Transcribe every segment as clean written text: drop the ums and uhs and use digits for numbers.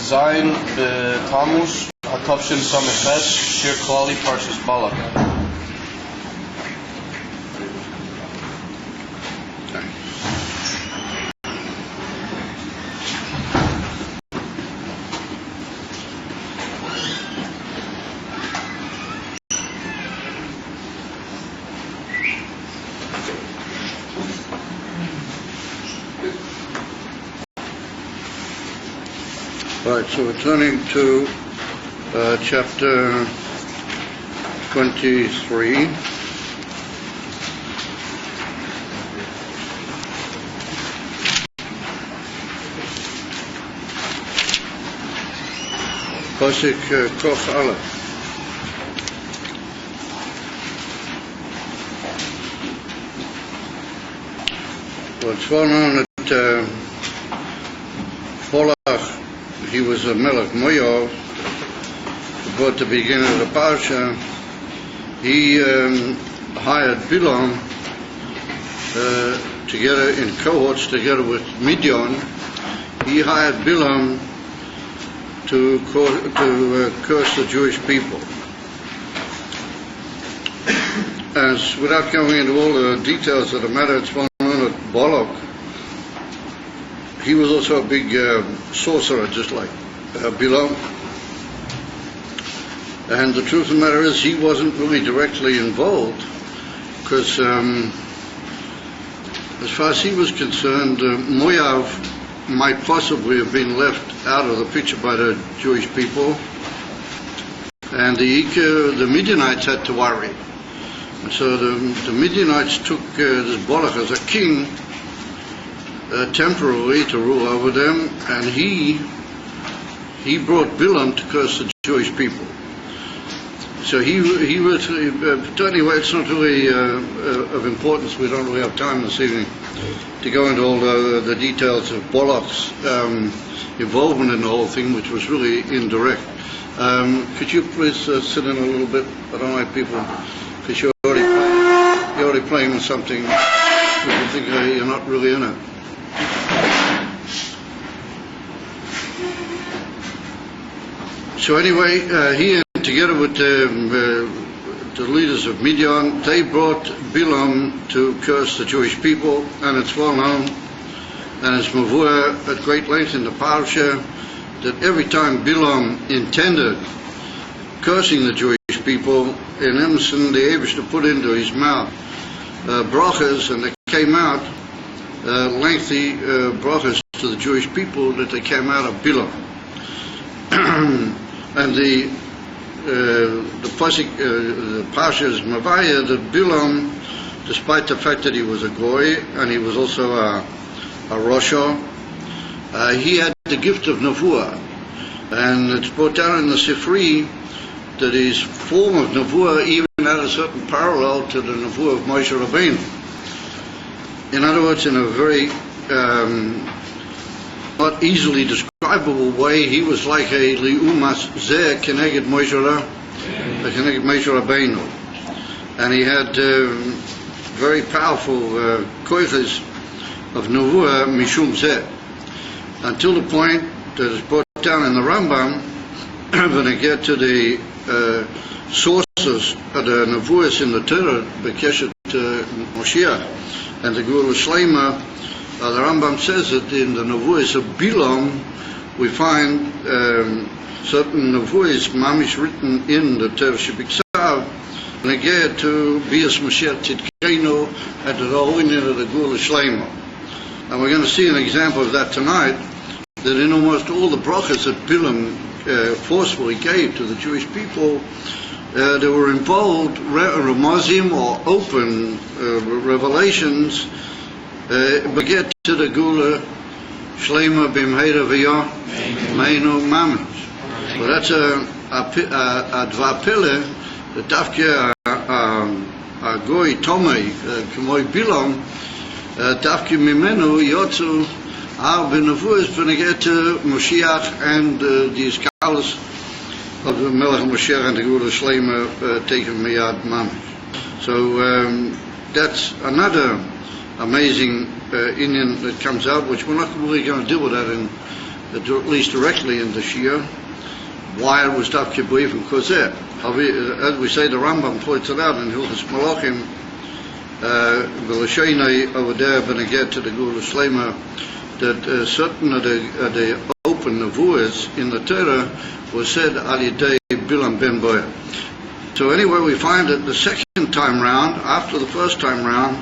Zayin Tamuz, Atavshin Samechet, Shir Klali Parshas Balak. Right, so we're turning to chapter 23. Pasuk Kof Aleph. Well, it's well known that Balak, he was a Melech Moav. About the beginning of the parsha, he hired Bilam together in cohorts together with Midian. He hired Bilam to curse the Jewish people. As without going into all the details of the matter, it's well known that Balak, he was also a big sorcerer, just like Bilam. And the truth of the matter is, he wasn't really directly involved, because as far as he was concerned, Moav might possibly have been left out of the picture by the Jewish people, and the Midianites had to worry. And so the Midianites took this Balak as a king, temporarily to rule over them, and he brought Bilam to curse the Jewish people. So he was, anyway, it's not really of importance. We don't really have time this evening to go into all the details of Balak's involvement in the whole thing, which was really indirect. Could you please sit in a little bit? I don't like people, because you're already playing with something people think you're not really in it. So anyway, he and together with the leaders of Midian, they brought Bilam to curse the Jewish people, and it's well known, and it's mavur at great length in the parsha, that every time Bilam intended cursing the Jewish people, in Emerson the Eibishter put into his mouth brachas, and they came out lengthy brachas to the Jewish people that they came out of Bilam. And the parsha is mavaya that Bilam, despite the fact that he was a goy and he was also a Rosha, he had the gift of nevuah, and it's brought down in the Sifri that his form of nevuah even had a certain parallel to the nevuah of Moshe Rabbeinu. In other words, in a very not easily describable way, he was like a liumas zeh keneged Moshe Rabbeinu, and he had very powerful koiches of nevuah mishum zeh, until the point that is brought down in the Rambam when they get to the sources of the nevuahs in the Torah, bekeshet Moshiach and the Gula Shlema. The Rambam says that in the nevuahs of Bilam we find certain nevuahs mamish written in the Torah Shebiksav, and again to Bias Mashiach Tzidkenu at the Rohin of the Gula Shlema. And we're going to see an example of that tonight, that in almost all the brachas that Bilam forcefully gave to the Jewish people, there were involved ramazim, or open revelations, but get to the Gula Shlema Bimheira V'yah Meinu Mamish. Well, that's a Dva Pele, the Dafke a Goy Tomei K'moi Bilam, Dafke Mimenu Yotzu Ar B'Nevuos B'Neget to Moshiach and the scholars of the Melech Moshiach and the Gula Shlema taken Miyad Mamish. So that's another amazing Indian that comes out, which we're not really going to deal with that at least directly in the Shia. Why it was Daf Kibuif and Kozeh. As we say, the Rambam points it out in Hilchos Malachim, V'lashaynei over there, Beneget to the Gula Shlema, that certain of the open nevuahs in the Torah was said al yedei Bilam ben Boyer. So anyway, we find that the second time round, after the first time round,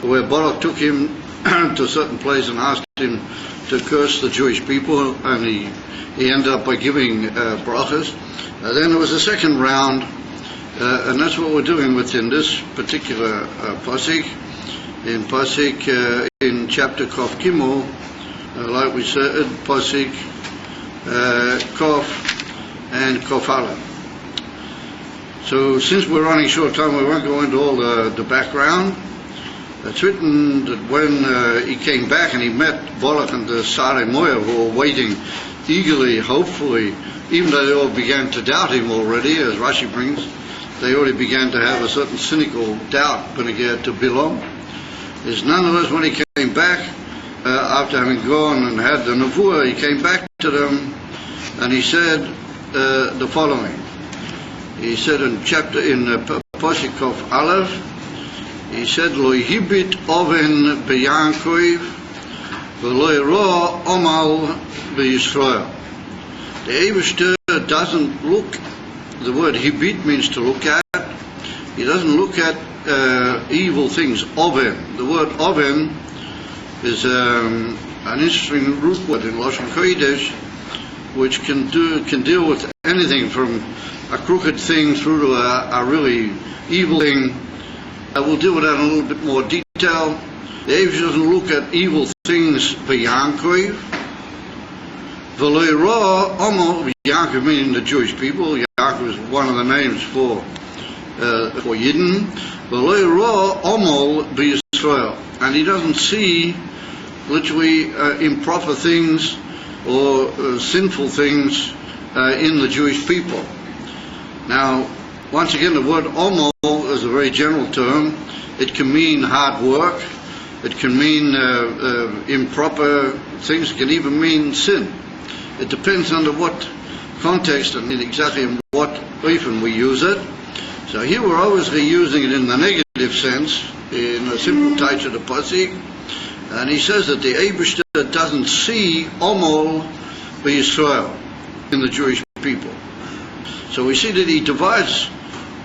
where Balak took him to a certain place and asked him to curse the Jewish people, and he ended up by giving brachas. Then there was a second round, and that's what we're doing within this particular pasuk. In pasuk in chapter Kof Gimel, like we said, pasuk Kof and Kof Aleph. So since we're running short time, we won't go into all the background. It's written that when he came back and he met Balak and the Sarei Moav, who were waiting eagerly, hopefully, even though they all began to doubt him already, as Rashi brings, they already began to have a certain cynical doubt to Bilam. Is nonetheless, when he came back, after having gone and had the nevuah, he came back to them and he said the following. He said in Pasuk Kof Aleph, he said, Lo hibit oven beyankov, v'lo yiro omal b'Yisrael. The Eibishter doesn't look, the word hibit means to look at, he doesn't look at evil things, oven. The word oven is an interesting root word in Lashon Kodesh, which can deal with anything from a crooked thing through to a really evil thing. We'll deal with that in a little bit more detail. The Eibush doesn't look at evil things Yankov. V'lo yiro omal, Yankov meaning the Jewish people. Yankov is one of the names for Yidden. V'lo yiro omal b'Yisrael. And he doesn't see literally improper things or sinful things in the Jewish people. Now, once again, the word omal is a very general term. It can mean hard work. It can mean improper things. It can even mean sin. It depends under what context and exactly in what oifen we use it. So here we're obviously using it in the negative sense, in a simple touch of the pasuk. And he says that the Eibishter doesn't see omal b'Yisrael in the Jewish people. So we see that he divides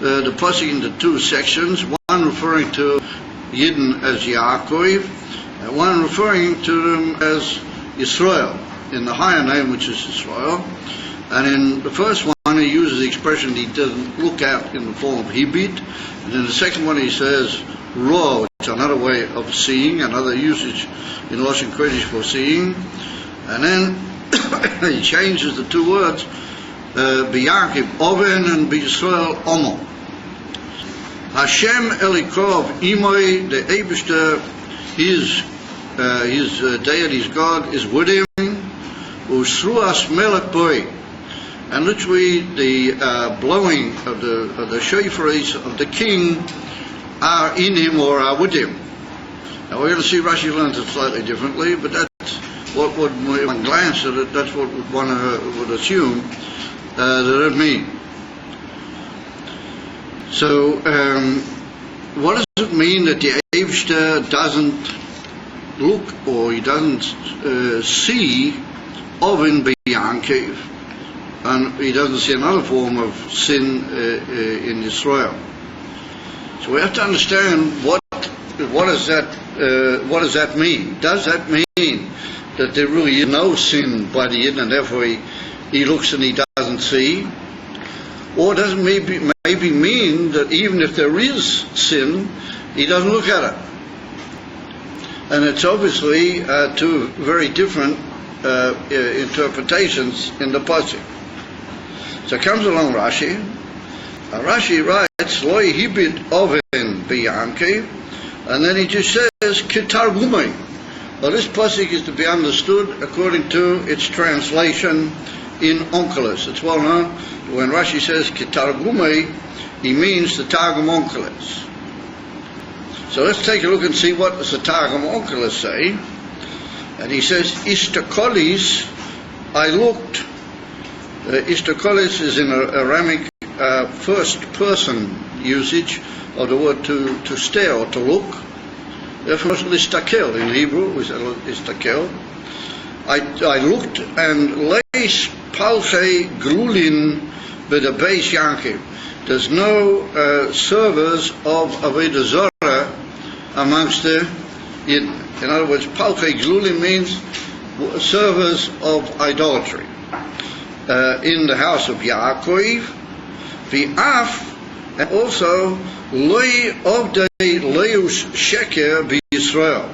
the pasuk into two sections, one referring to Yidden as Yaakov, and one referring to them as Yisrael, in the higher name which is Yisrael. And in the first one he uses the expression he doesn't look at in the form of hibit, and in the second one he says Ra, which is another way of seeing, another usage in Lashon Kodesh for seeing, and then he changes the two words, B'Yaakov Oven and B'Yisrael Omo. Hashem Elikov Imoy, the Eibishter, his deity's God is with him. Usruas Melech Boy, and literally the blowing of the shofaris of the king are in him or are with him. Now we're going to see Rashi learns it slightly differently, but that's what would, when one glance at it, that's what one would assume that it means. So, what does it mean that the Eibishter doesn't look or he doesn't see Oven B'Yankov, and he doesn't see another form of sin in Israel? So we have to understand what does that mean? Does that mean that there really is no sin by the Yidden and therefore he looks and he doesn't see? Or does it maybe mean that even if there is sin, he doesn't look at it? And it's obviously two very different interpretations in the pasuk. So comes along Rashi. Rashi writes, Lo hibit oven b'Yankov, and then he just says, Kitargumai. Well, this pasuk is to be understood according to its translation in Onkelos. It's well known when Rashi says Kitargumai, he means the Targum Onkelos. So let's take a look and see what the Targum Onkelos say. And he says, Istakolis, I looked. Istakolis is in Aramic first person usage of the word to stare or to look. Therefore, listakel in Hebrew, we say listakel. I looked and leis palche grulin with a base yankiv. There's no servers of Avodah Zorah amongst the Yidden. In other words, palche grulin means servers of idolatry. In the house of Yaakov, v'af, and also loy of the leus sheker b'Yisrael.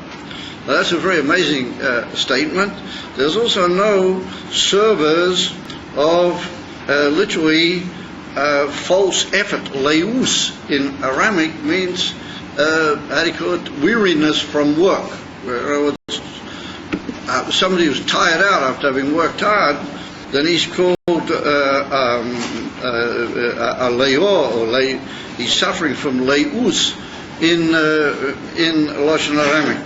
Now that's a very amazing statement. There's also no servers of literally false effort. Leus in Aramic means how do you call it? Weariness from work. Where somebody who's tired out after having worked hard, then he's called a leor, or he's suffering from leus in Lashon Aramic.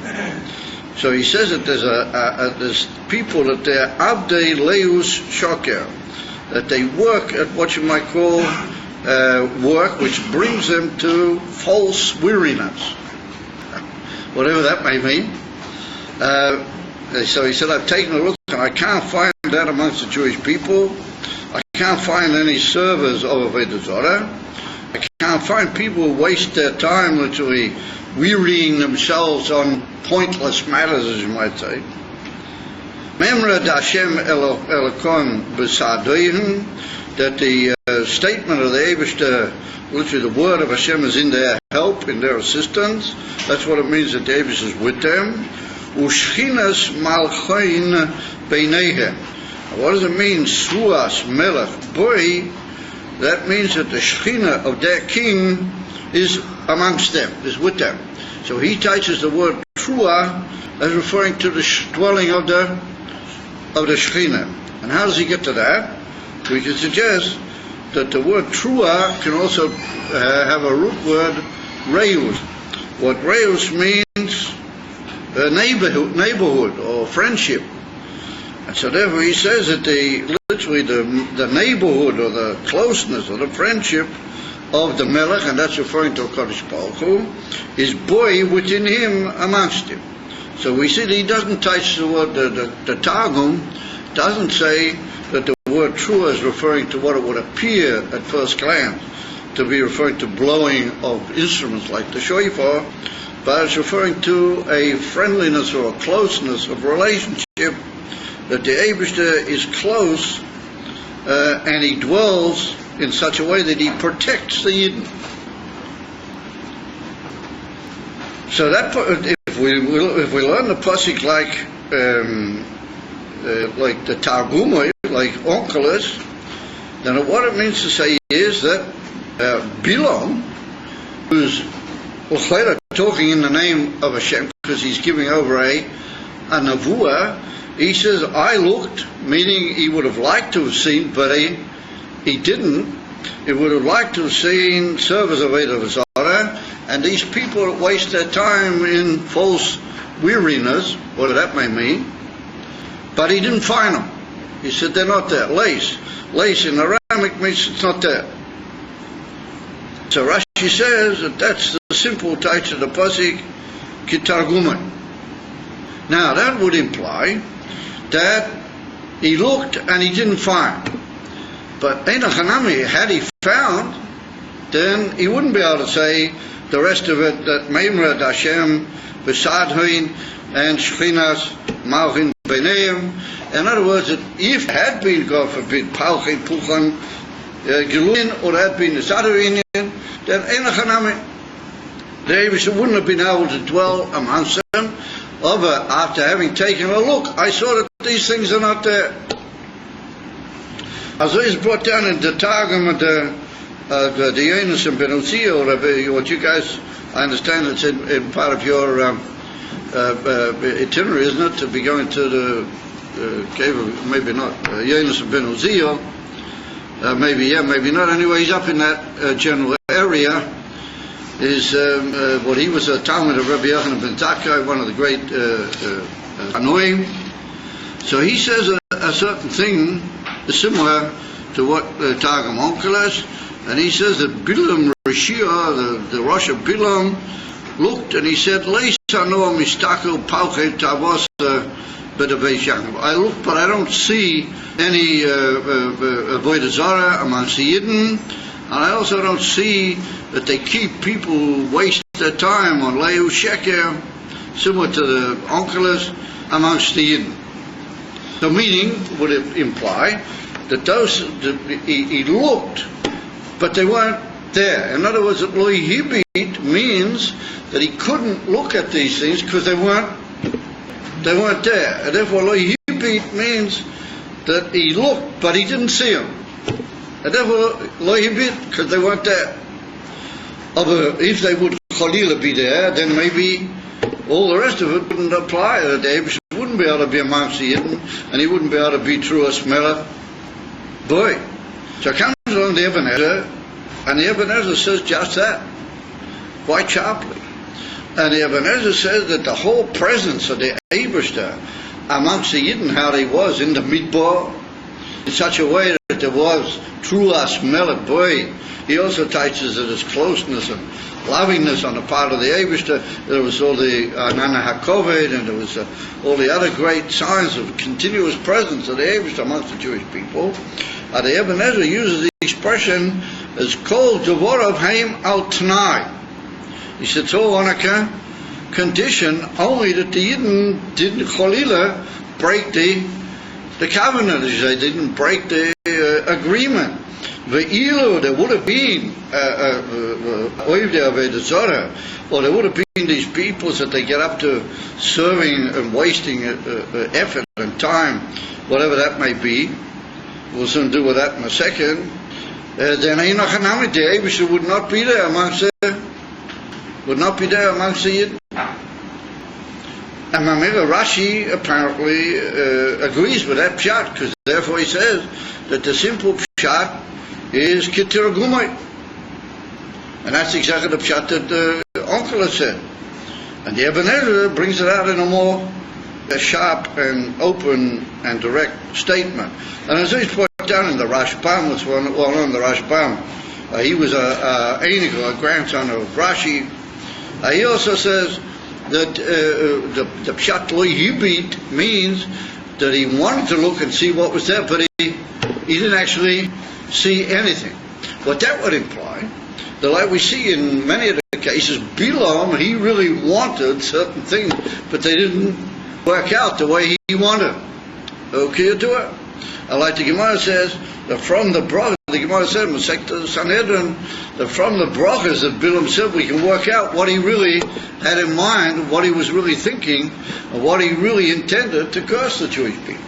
So he says that there's people that they're abdei leus shoker, that they work at what you might call work which brings them to false weariness, whatever that may mean. So he said, I've taken a look and I can't find that amongst the Jewish people. I can't find any servers of Avodah Zorah. I can't find people who waste their time literally wearying themselves on pointless matters, as you might say. Memra d'Hashem Elokom b'sadoihim, that the statement of the Eibishter, literally the word of Hashem, is in their help, in their assistance. That's what it means that the Eibishter is with them. Ushchinas malchoin beinehem. What does it mean, Suas Melech Boi? That means that the Shechina of their king is amongst them, is with them. So he teaches the word Trua as referring to the dwelling of the Shechina. And how does he get to that? We can suggest that the word Trua can also have a root word Reus. What Reus means, neighborhood or friendship. And so therefore he says that literally the neighborhood or the closeness or the friendship of the Melech, and that's referring to Kodesh Baruch Hu, is boy within him, amongst him. So we see that he doesn't touch the word, the Targum doesn't say that the word true is referring to what it would appear at first glance to be referring to blowing of instruments like the shofar, but it's referring to a friendliness or a closeness of relationship, that the Eibishter is close and he dwells in such a way that he protects the Yidden. So that, if we learn the pasuk like the Targumoi, like Onkelos, then what it means to say is that Bilam, who's talking in the name of Hashem because he's giving over a nevuah, he says, I looked, meaning he would have liked to have seen, but he didn't. He would have liked to have seen servers of Avodah Zarah, and these people that waste their time in false weariness, whatever that may mean, but he didn't find them. He said, they're not there. Lace in Aramic means it's not there. So Rashi says that that's the simple title of the pasuk, Kitargumai. Now that would imply that he looked and he didn't find. But Einachanami, had he found, then he wouldn't be able to say the rest of it, that Meimra Hashem B'Sadhoin and Shchinas Malchin Beineim. In other words, that if it had been, God forbid, Palchin Puchan Gilun, or had been the Sadhoin, then Einachanami, the Eibishter wouldn't have been able to dwell amongst them. After having taken a look, I saw that these things are not there. As it is brought down in the Targum of the Yonus and Ben Uzziah, or what you guys, I understand it's in part of your itinerary, isn't it, to be going to the cave of, maybe not, Yonus and Ben Uzziah, maybe yeah, maybe not. Anyway, he's up in that general area. is what he was a Talmud of Rabbi Yochanan ben Zakkai, one of the great Tanoim. So he says a certain thing similar to what Targum Onkelos, and he says that Bilam Rishia, the Rosh of Bilam, looked and he said, Leisa no mistakel pauche tavos b'davei Yaakov. I look, but I don't see any avodah zarah amongst the Yidden, and I also don't see that they keep people waste their time on Leu Sheker, similar to the Onkelos, amongst the Yidden. The meaning would imply that those, he looked, but they weren't there. In other words, lo hibit means that he couldn't look at these things because they weren't there. And therefore, lo hibit means that he looked, but he didn't see them. And therefore, lo hibit, because they weren't there. If they would chalila be there, then maybe all the rest of it wouldn't apply. The Eibush wouldn't be able to be amongst the Yidden, and he wouldn't be able to be truas melech. Boy. So it comes along the Ibn Ezra, and the Ibn Ezra says just that, quite sharply. And the Ibn Ezra says that the whole presence of the Eibishter amongst the Yidden, how he was in the Midbar, in such a way that there was truas melech. Boy. He also teaches that his closeness and lovingness on the part of the Eibishter. There was all the Nana HaKoved, and there was all the other great signs of continuous presence of the Eibishter amongst the Jewish people. The Ibn Ezra uses the expression as called Devorav Haim al Tanai. He said, so on a condition only that the Yidden didn't chalila break the covenant. They didn't break the agreement. Ve'ilu, there would have been or there would have been these peoples that they get up to serving and wasting effort and time, whatever that may be. We'll soon do with that in a second. Then Einochanamid, the Eibusha would not be there amongst the Yidden. And Mamela Rashi apparently agrees with that pshat, because therefore he says that the simple pshat is Ketir Gumay. And that's exactly the pshat that Onkelos said. And the Ibn Ezra brings it out in a more sharp and open and direct statement. And as he's put down in the Rashbam, it's well known the Rashbam, he was a grandson of Rashi. He also says that the pshat lo hibit means that he wanted to look and see what was there, but he didn't actually see anything. What that would imply, that like we see in many of the cases, Bilam, he really wanted certain things, but they didn't work out the way he wanted. Okay, to it. And like the Gemara says, that from the brachas, the Gemara said in the Sanhedrin, that from the brachas that Bilam said, we can work out what he really had in mind, what he was really thinking, and what he really intended to curse the Jewish people.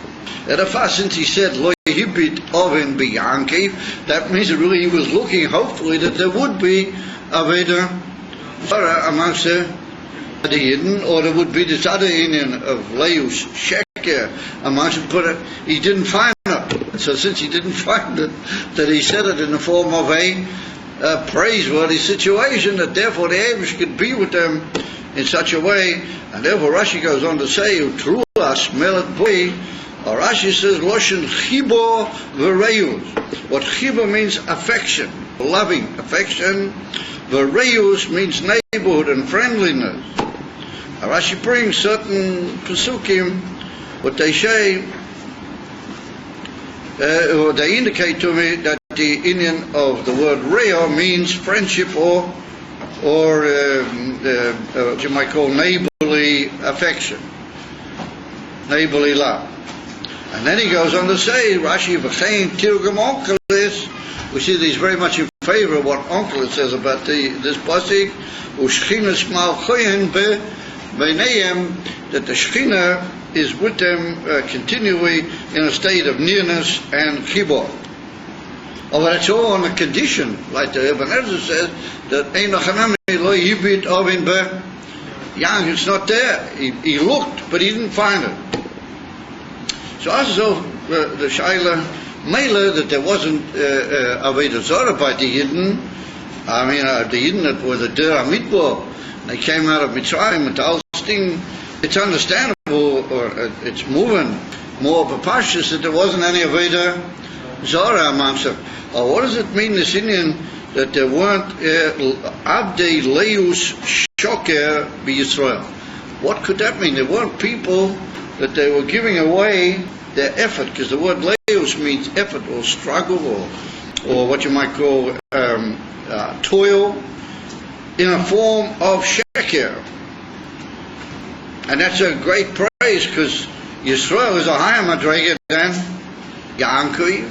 And since he said, Lo hibit oven biyankev, that means that really he was looking, hopefully, that there would be Aveda Zara amongst the Yidden, or there would be this other Indian of Leus Sheker amongst them, but he didn't find it. So since he didn't find it, that he said it in the form of a praiseworthy situation, that therefore the Eibush could be with them in such a way, and therefore Rashi goes on to say, Utruas melet boi. Rashi says, Loshen chibo v'reus. What chibo means affection, loving affection. V'reus means neighborhood and friendliness. Rashi brings certain pesukim, what they say, or they indicate to me that the Indian of the word reo means friendship or what you might call neighborly affection, neighborly love. And then he goes on to say, Rashi v'chein tirgum Onkelos, we see that he's very much in favor of what Onkelos says about this pasuk, u'shchinas malchoyen b'neihem, that the Shechina is with them continually in a state of nearness and chibur. Oh, but that's all on a condition, like the Ibn Ezra says, that Einochanami lo yibit ovin b'yang, it's not there. He looked, but he didn't find it. So also the Shaila Mela, that there wasn't Aveda Zorah by the Yidden, I mean, the Yidden that were the Der Midbar, they came out of Mitzrayim, and the whole thing, it's understandable, or it's moving more of a pashtus that there wasn't any Aveda Zara amongst them. Or what does it mean, this Indian, that there weren't Abdei Leus Shoker B'Yisrael? What could that mean? There weren't people that they were giving away their effort, because the word Leus means effort or struggle or what you might call toil in a form of sheker. And that's a great praise, because Yisrael is a higher madrega than Yankov.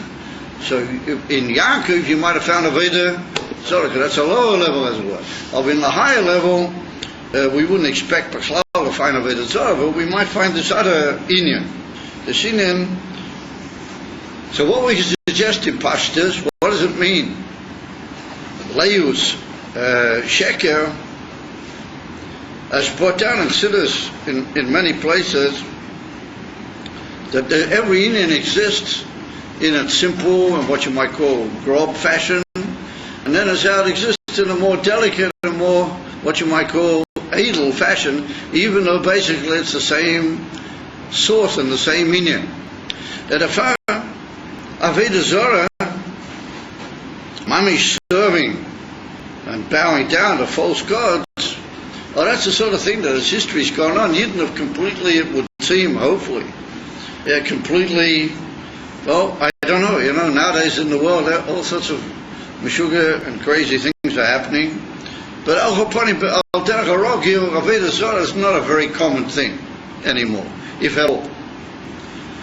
So in Yankov you might have found a Veda Zorah, that's a lower level as it was. Or in the higher level, we wouldn't expect Bachlal to find a Veda Zorah, but we might find this other Inyan. This Inyan. So what we suggest in Pashtus, what does it mean? Leus, Sheker, as brought down in Siddur in many places, that every Indian exists in a simple and what you might call grob fashion, and then as how it exists in a more delicate and more what you might call edel fashion, even though basically it's the same source and the same Indian. That if Avodah Zorah, mamish serving and bowing down to false gods, well, that's the sort of thing that as history's gone on, Yidden have completely, it would seem, hopefully, completely, well, I don't know, nowadays in the world, all sorts of meshuggah and crazy things are happening. But Avodah Zorah is not a very common thing anymore, if at all.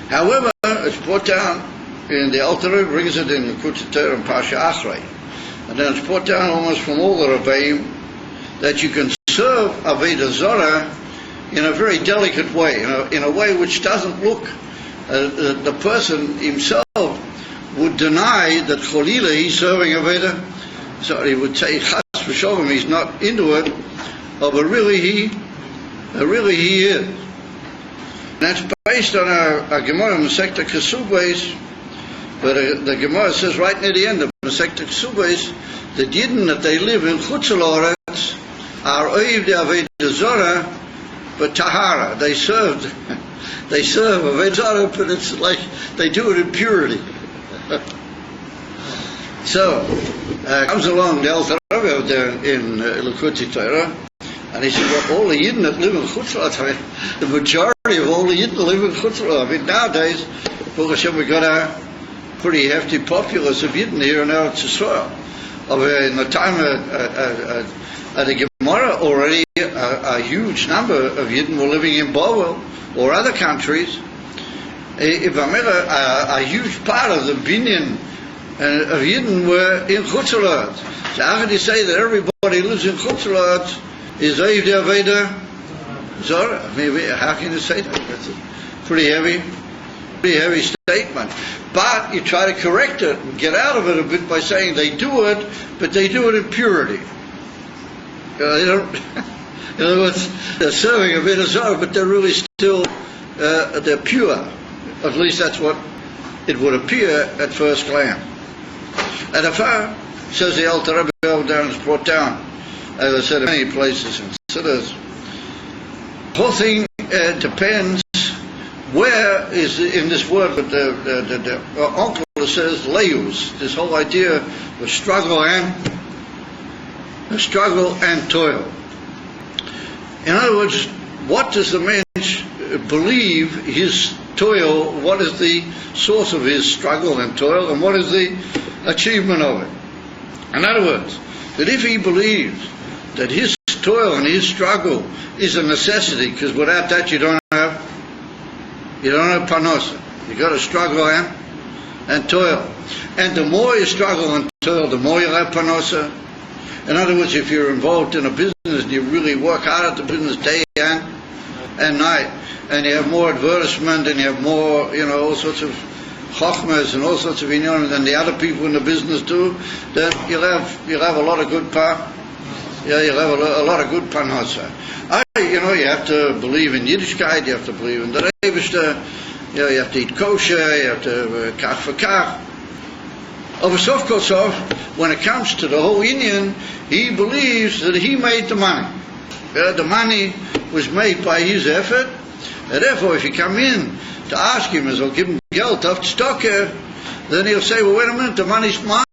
However, it's brought down in the Alter Rebbe brings it in the Likutei Torah and Parsha Achrei, and then it's brought down almost from all the Rebbeim that you can serve Avodah Zorah in a very delicate way, in a way which doesn't look, the person himself would deny that Cholila he's serving Avodah Zorah. He would say Chas v'Sholom he's not into it, but really he is. And that's based on a Gemara in Masechta Kesubos, but the Gemara says right near the end of Masechta Kesubos that Yidden that they live in Chutz La'aretz are oiv de Avodah Zorah, but tahara. They serve Avodah Zorah, but it's like they do it in purity. So comes along the Alter Rebbe out there in Likutei Torah, and he said, well, all the Yidden that live in Chutz La'aretz, the majority of all the Yidden live in Chutz La'aretz. I mean, nowadays, Baruch Hashem, we got a pretty hefty populace of Yidden here in Eretz Yisrael. In the time at the Gemara already, a huge number of Yidden were living in Bovel or other countries. A huge part of the binyan of Yidden were in Chutz La'aretz. So how can you say that everybody who lives in Chutz La'aretz is oiv de Avodah Zorah? I mean, how can you say that? That's a pretty heavy statement. But you try to correct it and get out of it a bit by saying they do it, but they do it in purity. They don't. In other words, they're serving Avodah Zorah, but they're really still they're pure. At least that's what it would appear at first glance. And if says the Alter Rebbe over there, and it's brought down, as I said, in many places in Siddur, the whole thing depends. Where is in this word, but the uncle says leus, this whole idea of struggle and toil. In other words, what does the man believe his toil? What is the source of his struggle and toil, and what is the achievement of it? In other words, that if he believes that his toil and his struggle is a necessity, because without that you don't have parnosa. You got to struggle and toil. And the more you struggle and toil, the more you'll have parnosa. In other words, if you're involved in a business and you really work hard at the business day and night, and you have more advertisement and you have more, all sorts of chokhmas and all sorts of inyanim than the other people in the business do, then you'll have a lot of good you'll have a lot of good parnosa. You have to believe in Yiddishkeit, you have to believe in the Rebishter, you have to eat kosher, you have to kach for kach. Of a soft kosof, when it comes to the whole Indian, he believes that he made the money. The money was made by his effort, and therefore if you come in to ask him, as I'll give him geld auf stocker, then he'll say, well, wait a minute, the money's mine.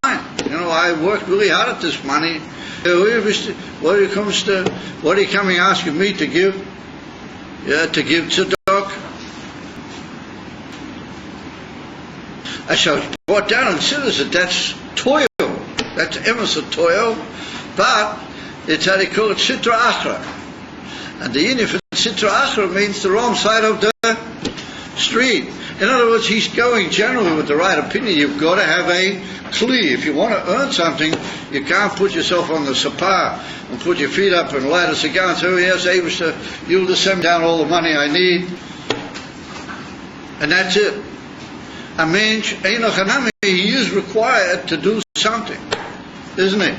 You know, I worked really hard at this money. What are you coming asking me to give? Yeah, to give tzedok. I shall brought down and considers that that's toil. That's emerson toil, but it's how they call it sitra achra. And the Indian for sitra achra means the wrong side of the street. In other words, he's going generally with the right opinion. You've got to have a kli. If you want to earn something, you can't put yourself on the sapar and put your feet up and light a cigar and say, oh yes, Abishter, you'll just send down all the money I need. And that's it. A man, he is required to do something, isn't he?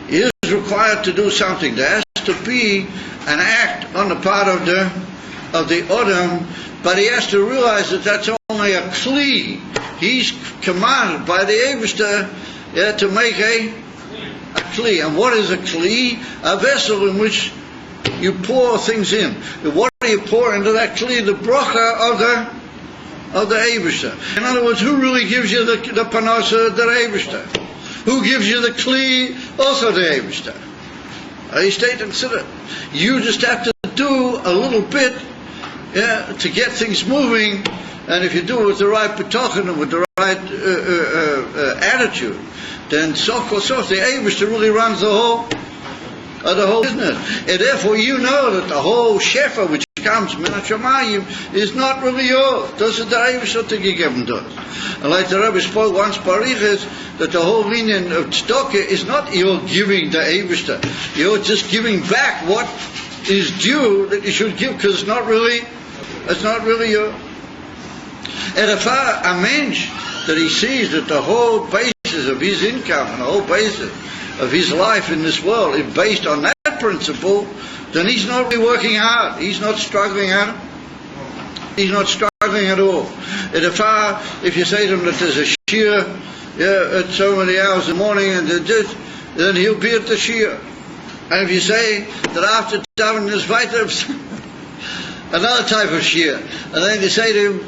He is required to do something. There has to be an act on the part of the Odom, but he has to realize that that's only a kli. He's commanded by the Eibishter to make a kli. And what is a kli? A vessel in which you pour things in. What do you pour into that kli? The bracha of the Eibishter. In other words, who really gives you the panasa? The Eibishter. Who gives you the kli? Also the Eibishter. You stay to consider. You just have to do a little bit to get things moving, and if you do it with the right betochen and with the right attitude, then sof the Eibishter really runs the whole business. And therefore you know that the whole shefa which comes min hashamayim is not really yours. Das ist der Eibishter gegeben dort. And like the Rebbe spoke once, Pariches, that the whole meaning of tzedakah is not you're giving the Eibishter. You're just giving back what is due that you should give, because it's not really yours. And if a mensch that he sees that the whole basis of his income and the whole basis of his life in this world is based on that principle, then he's not really working hard. He's not struggling hard. He's not struggling at all. And if you say to him that there's a shear at so many hours in the morning, and then he'll be at the shear. And if you say that after davening there's weiter another type of shear, and then you say to him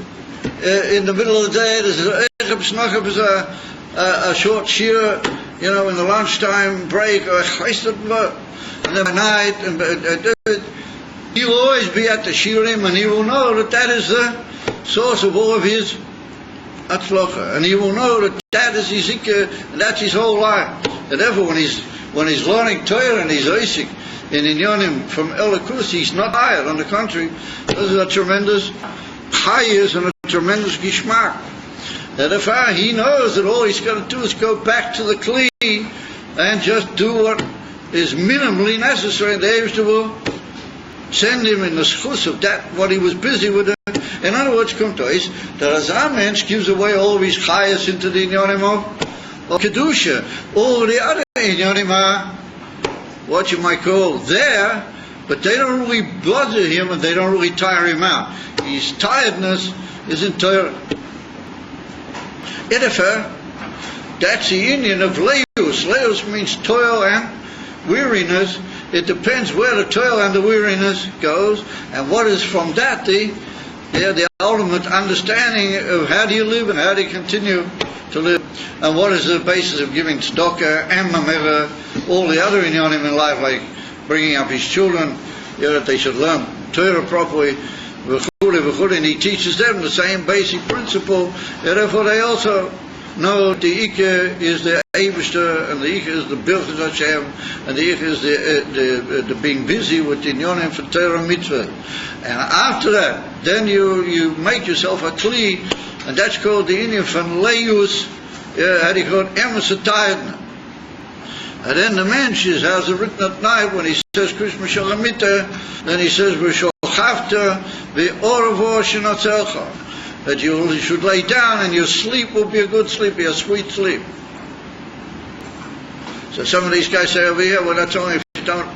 in the middle of the day there's a short shear, you know, in the lunchtime break, or and then at night, and he'll always be at the shiurim, and he will know that that is the source of all of his atzlocha, and he will know that that is his ikka, and that's his whole life. And therefore, when he's learning Torah and he's oisik in inyonim from Elikus, he's not tired. On the contrary, this is a tremendous chayis and a tremendous gishmak. And if he knows that all he's got to do is go back to the kli and just do what is minimally necessary, and the Eibishter will send him in the schus of that what he was busy with. In other words, come to us that as a mensch gives away all of his chayas into the inyonim of kedusha, all the other inyonim are what you might call there, but they don't really bother him and they don't really tire him out. His tiredness is in Torah. Edifer, that's the Indian of leus. Leus means toil and weariness. It depends where the toil and the weariness goes, and what is from that the ultimate understanding of how do you live and how do you continue to live, and what is the basis of giving tzedakah and mamera, all the other inyanim in life, like bringing up his children, that they should learn Torah properly, and he teaches them the same basic principle, and therefore they also know the Ikka is the Eibishter, and the Ikka is the Birchas Hashem, and the Ikka is the being busy with the Inyonim for Torah Mitzvah. And after that, then you make yourself a Kli, and that's called the Indian from Leus, how do you call it? Emes. And then the mensch has it written at night when he says Krishma Shalamita, then he says V'sholchavta v'orvo shenatzelcha, that you should lay down and your sleep will be a good sleep, be a sweet sleep. So some of these guys say over here, well, that's only if you don't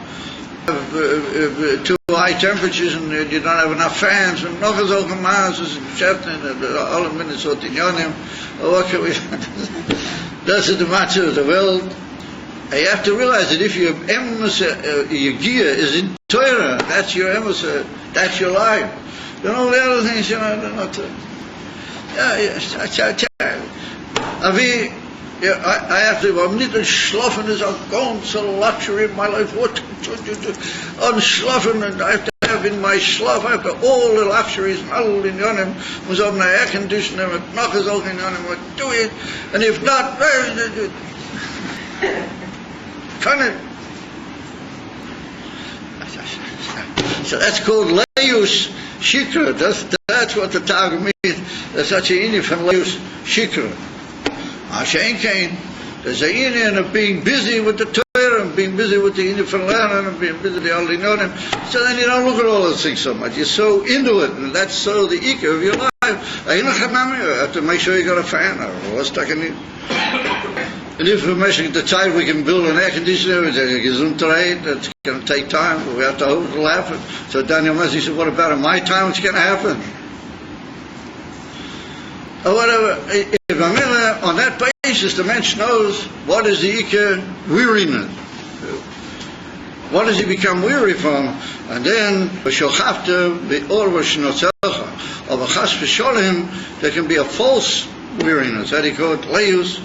too high temperatures and you don't have enough fans and noch so gemacht is geschäften alle Minnesota Unionen. What can we? That's the matter of the world. You have to realize that if your gear is in Torah, that's your emes, that's your life. Then all the other things, they're not. I have to, I'm not schlafen is a constant luxury in my life. What I'm schlafen, and I have to have in my schlaf, I have to all the luxuries and all in yonim, was on the air conditioner, and knock is all in yonim, what do it, and if not, kind of. So that's called Leus Shikra. That's what the Targum means. There's such a union from Leus Shikra. Ashenkein, there's a union of being busy with the Torah and being busy with the union from learning and being busy with the Alinonim. So then you don't look at all those things so much. You're so into it, and that's so the ikar of your life. You have to make sure you got a fan or what's stuck in it. And if we're measuring the time we can build an air conditioner, it's a gesundheit, that's going to take time, but we have to hope it'll happen. So Daniel Messi said, what about in my time, it's going to happen? Or whatever. If on that basis the mensch knows what is the ikar weariness. What does he become weary from? And then, there can be a false weariness, that he called Leus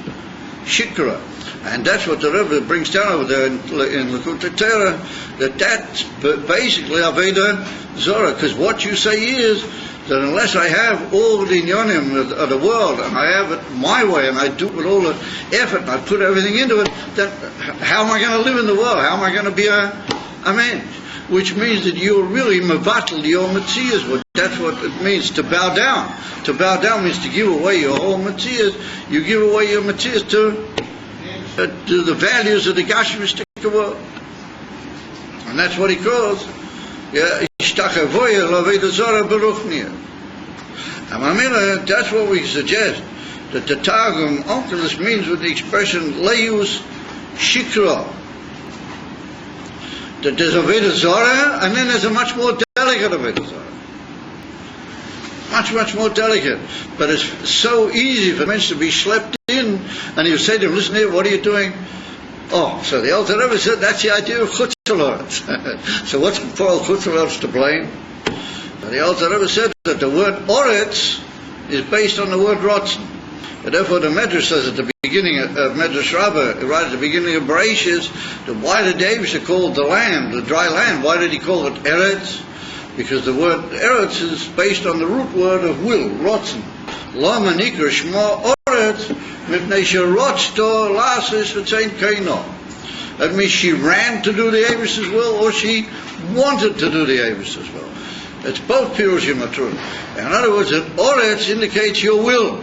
Shikra. And that's what the Rebbe brings down over there in Lekutei Torah, that's basically Aveda Zorah. Because what you say is that unless I have all the inyonim of the world, and I have it my way, and I do it with all the effort, and I put everything into it, then how am I going to live in the world? How am I going to be a mensch? Which means that you're really mevatel your metzias. That's what it means to bow down. To bow down means to give away your whole metzias. You give away your metzias to the values of the Gashmistic world. And that's what he calls Ishtachavoya Laveda Zora Beruchnia. And Mamila, that's what we suggest. That the Targum Onkelos means with the expression Leus Shikra. That there's a Veda Zora, and then there's a much more delicate Veda Zora. Much more delicate. But it's so easy for men to be schlepped in, and you say to them, listen here, what are you doing? Oh, so the Alter Rebbe said that's the idea of Chutzalot. So what's Paul Chutzalot to blame? So the Alter Rebbe said that the word Oretz is based on the word Rotzen. And therefore the Medrash says at the beginning of Medrash Rabbah, right at the beginning of Bereshis, that why did David call the land, the dry land, why did he call it Eretz? Because the word Eretz is based on the root word of will, Rotzen. Lama nikra shma Oretz, mipnei sherotzto lasis v'tzein keino. That means she ran to do the Eibishter's will, or she wanted to do the Eibishter's will. It's both pirushim are true. In other words, that Oretz indicates your will.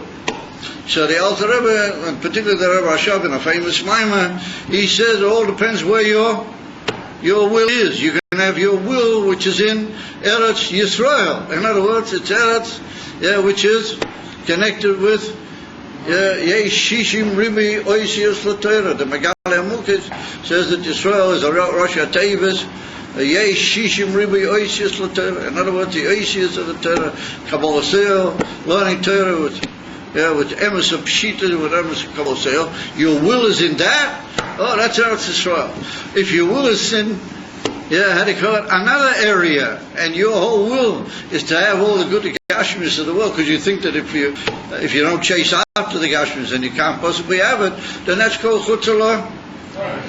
So the Alter Rebbe, and particularly the Rebbe Rashab in a famous Maimah, he says it all depends where your will is. You can have your will which is in Eretz Yisrael. In other words, it's Eretz, which is connected with Yesh Shishim Ribi Oisius LaTorah. The Megali Amukis says that Yisrael is a Rosh HaTevis, Yesh Shishim Ribi Oisius LaTorah. In other words, the Oisius of the Torah, Kabbalah Seil, learning Torah with emes of pshita, with emes of kabbalah seil. Your will is in that. Oh, that's Eretz Yisrael. If your will is in, how do you call it, another area, and your whole will is to have all the good gashmis of the world, because you think that if you don't chase after the gashmis, then you can't possibly have it. Then that's called chutzalor.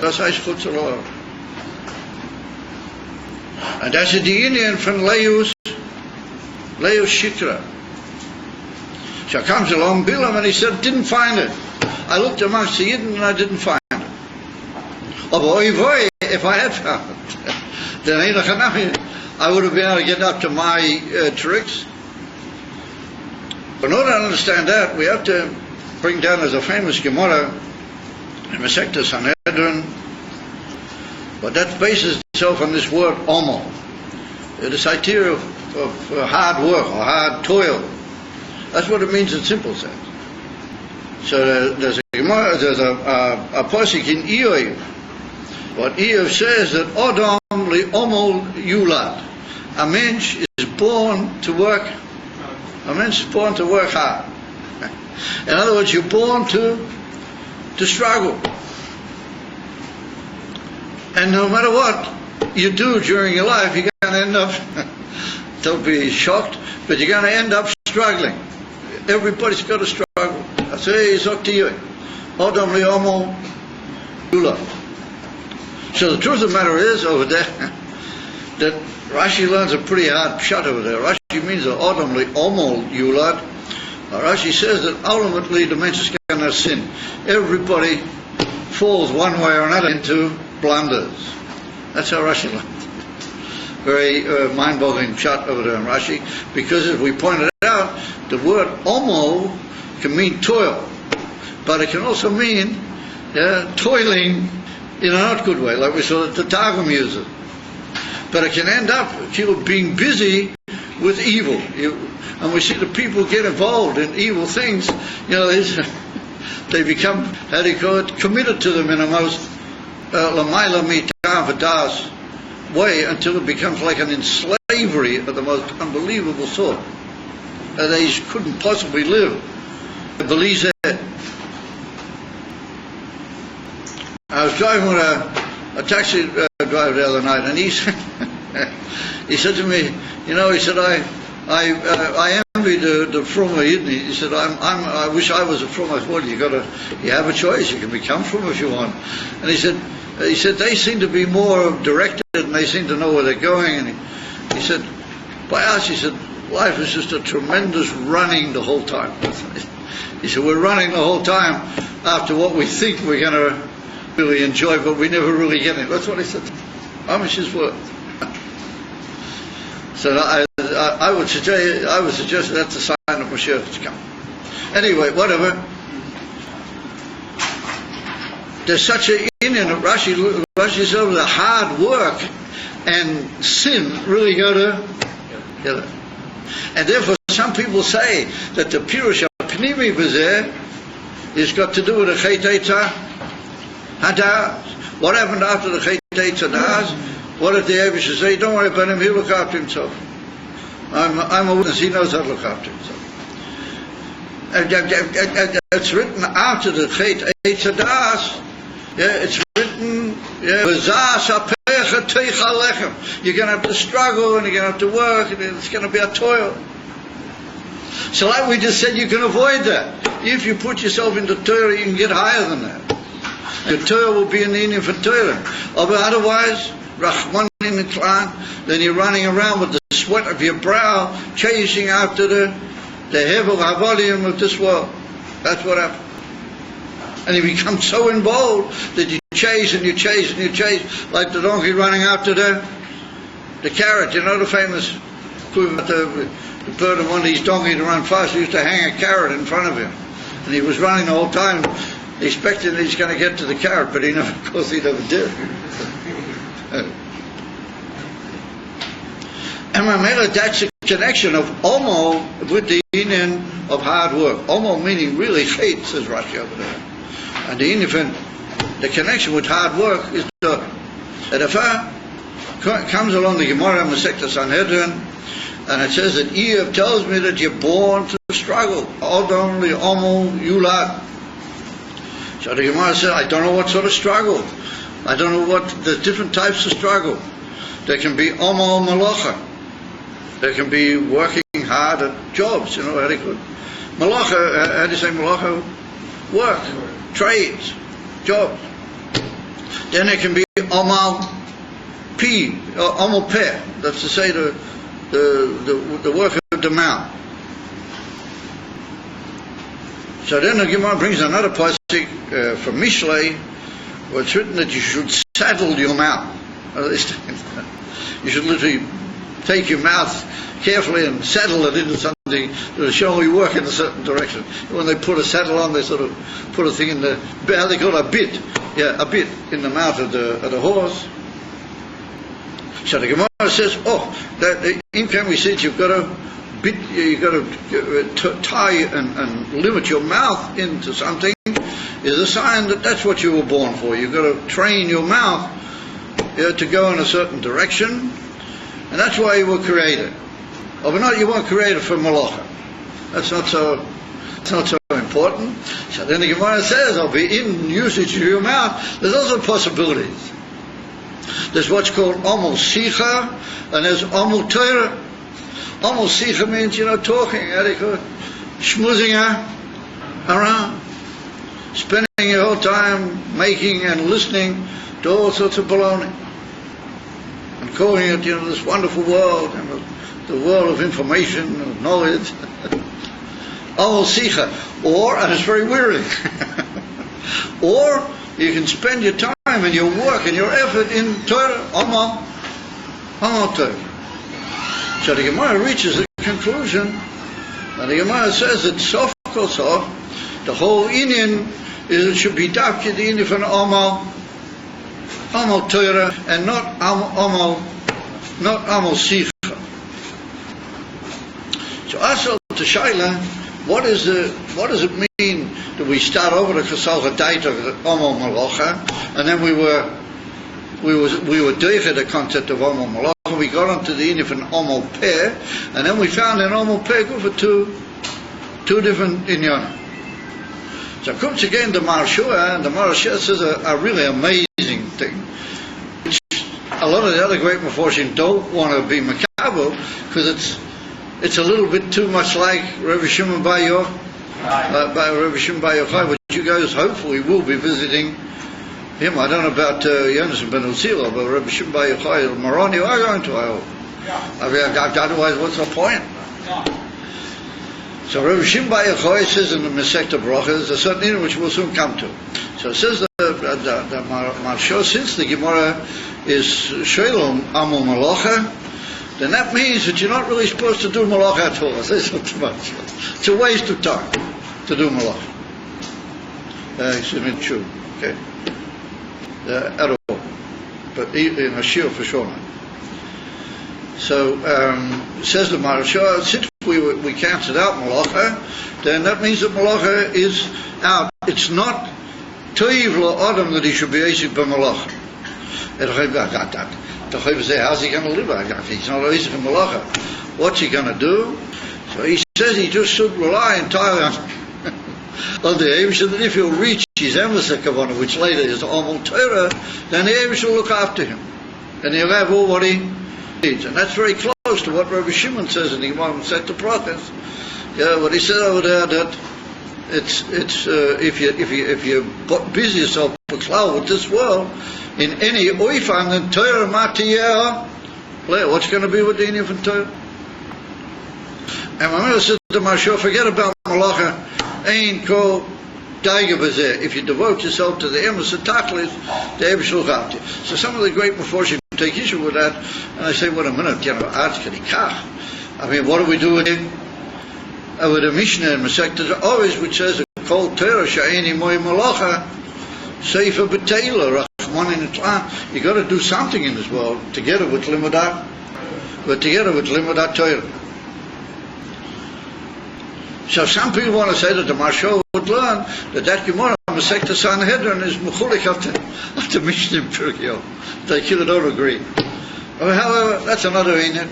That's how it's chutzalor. And that's a Indian from Leus Shikra. So comes along Bilam and he said, didn't find it. I looked amongst the Yidden and I didn't find it. Oh boy, if I had found it, then I would have been able to get up to my tricks. But in order to understand that, we have to bring down as a famous Gemara in Masechta Sanhedrin, but that bases itself on this word Omo. This idea of hard work or hard toil. That's what it means in simple sense. So there's a pasuk in Iyov But Eov says that Odom li'omol yulad. A mensch is born to work. A mensch is born to work hard. In other words, you're born to struggle. And no matter what you do during your life, you're going to end up, don't be shocked, but you're going to end up struggling. Everybody's got to struggle. I say, it's up to you. Odom li'omol yulad. So the truth of the matter is, over there, that Rashi learns a pretty hard shot over there. Rashi means that Odom li'omol yulad. Rashi says that ultimately the mensch is going to sin. Everybody falls one way or another into blunders. That's how Rashi learns. Very mind-boggling shot over there in Rashi, because as we pointed out, the word omo can mean toil, but it can also mean toiling in a not good way, like we saw that the Targum uses. But it can end up being busy with evil. And we see the people get involved in evil things, they become, how do you call it, committed to them in a most lamaila mitam v'das way, until it becomes like an enslavery of the most unbelievable sort. They couldn't possibly live. Believe that. I was driving with a taxi driver the other night, and he said to me, he said, I envy the Frumma Yidden. He said, I wish I was a Frumma. Well, you have a choice. You can become Frumma if you want. And he said they seem to be more directed, and they seem to know where they're going. And he said, by us, he said, life is just a tremendous running the whole time. He said, we're running the whole time after what we think we're going to really enjoy, but we never really get it. That's what he said. How much is worth? So I would suggest that's a sign of Mashiach to come. Anyway, whatever. There's such an Indian of Rashi says that hard work and sin really go together. And therefore some people say that the Pirush HaPnimi B'zeh has got to do with the Chet Eitzah Hadas. What happened after the Chet Eitzah Hadas? What did the Eibusher say? Don't worry about him, he'll look after himself. I'm a witness, he knows how to look after himself. It's written after the Chet Eitzah Hadas. It's written, you're going to have to struggle, and you're going to have to work, and it's going to be a toil. So like we just said, you can avoid that. If you put yourself into toil, you can get higher than that. Your toil will be in the Indian for toiling. Otherwise, then you're running around with the sweat of your brow, chasing after the hevel havolim of this world. That's what happens. And you become so involved that you chase and you chase and you chase, like the donkey running after the carrot. The famous quote about the bird of one of these donkeys to run fast. He used to hang a carrot in front of him, and he was running the whole time, expecting he's going to get to the carrot, but of course he never did. And that's the connection of Omo with the Indian of hard work. Omo meaning really hate, says Rashi over there. And the connection with hard work is the Edifah comes along the Gemara Masechta Sanhedrin, and it says that Eov tells me that you're born to struggle. Odom li'omol yulad. So the Gemara said, I don't know what sort of struggle. I don't know there's different types of struggle. There can be omo malacha. There can be working hard at jobs, how do you call it? Malacha, how do you say malacha? Work, trades, jobs. Then there can be omal peh, that's to say the work of the mouth. So then the Gemara brings another pasuk from Mishlei, where it's written that you should saddle your mouth. You should literally take your mouth carefully and saddle it into something to show you work in a certain direction. When they put a saddle on, they sort of put a thing in the, how they call it, a bit in the mouth of the horse. So the Gemara says, in can we said you've got to tie and limit your mouth into something, is a sign that that's what you were born for. You've got to train your mouth to go in a certain direction, and that's why you were created. But not, you weren't created for malacha. That's not so important. So then the Gemara says, in usage of your mouth, there's also possibilities. There's what's called omul sicha, and there's omul Torah. Omul sicha means, talking, schmoozing around, spending your whole time making and listening to all sorts of baloney, and calling it, this wonderful world, and the world of information and knowledge. Omul sicha, and it's very weary. Or you can spend your time and your work and your effort in Torah, omul Torah. So the Gemara reaches a conclusion, and the Gemara says that sof kol sof, the whole Indian is it should be dafke the Indian from omul Torah and not omul sicha. So also to Shaila, what does it mean that we start over the Chasal Hadaita of omul malacha, and then we were doicha the concept of omul malacha. We got onto the Indian from omul peh, and then we found in omul peh go for two different inyanim. So comes again the Marshua, and the Marshua says a really amazing thing, which a lot of the other great Meforshim don't want to be makabel, because it's a little bit too much like Rabbi Shimon Bar Yochai, which you guys hopefully will be visiting him. I don't know about Yonasan ben Uzila, but Rabbi Shimon Bar Yochai or Moroni are going to, I hope. I mean, otherwise, what's the point? So Rabbi Shimon Bar Yochai says in the Masechta Brachas, a certain thing which we'll soon come to. So it says the Marsha, since the Gemara is Shalom Amul Malacha, then that means that you're not really supposed to do malacha at all. It's not too much. It's a waste of time to do malacha. Excuse me, true. Okay. At all. But in a shiur for sure not. So, says the Maharsha, since we cancelled out malacha, then that means that malacha is out. It's not toiv lo adam that he should be asik by malacha. The Chayyim say, how's he going to live? He's not asik by malacha. What's he going to do? So he says he just should rely entirely on the Eibush, that if he'll reach his emes kavanah, which later is omul Torah, then the Eibush will look after him, and he'll have all what he needs. And that's very close to what Rabbi Shimon says in the Gemara said to prophets. Yeah, what he said over there, that it's if you busy yourself with this world in any oifan, then Torah matiyah, what's going to be with the Indian from Torah? And Mamela said to Mashal, forget about malacha, ain't called daiga bazeh. If you devote yourself to the emes and taklis, the Eibush will look after you. So some of the great Meforshim take issue with that, and I say, wait a minute, I mean, what do we do with it? With the Mishnah and Masechta always, which says, called Torah sha'eni moy malacha, sefer b'teila, rachman in Islam. You got to do something in this world together with limudat Torah. So some people want to say that the Marshal would learn that Gemara Masechta Sanhedrin is mechulik after Mishnah and Pirkei. They don't agree. However, that's another inyan.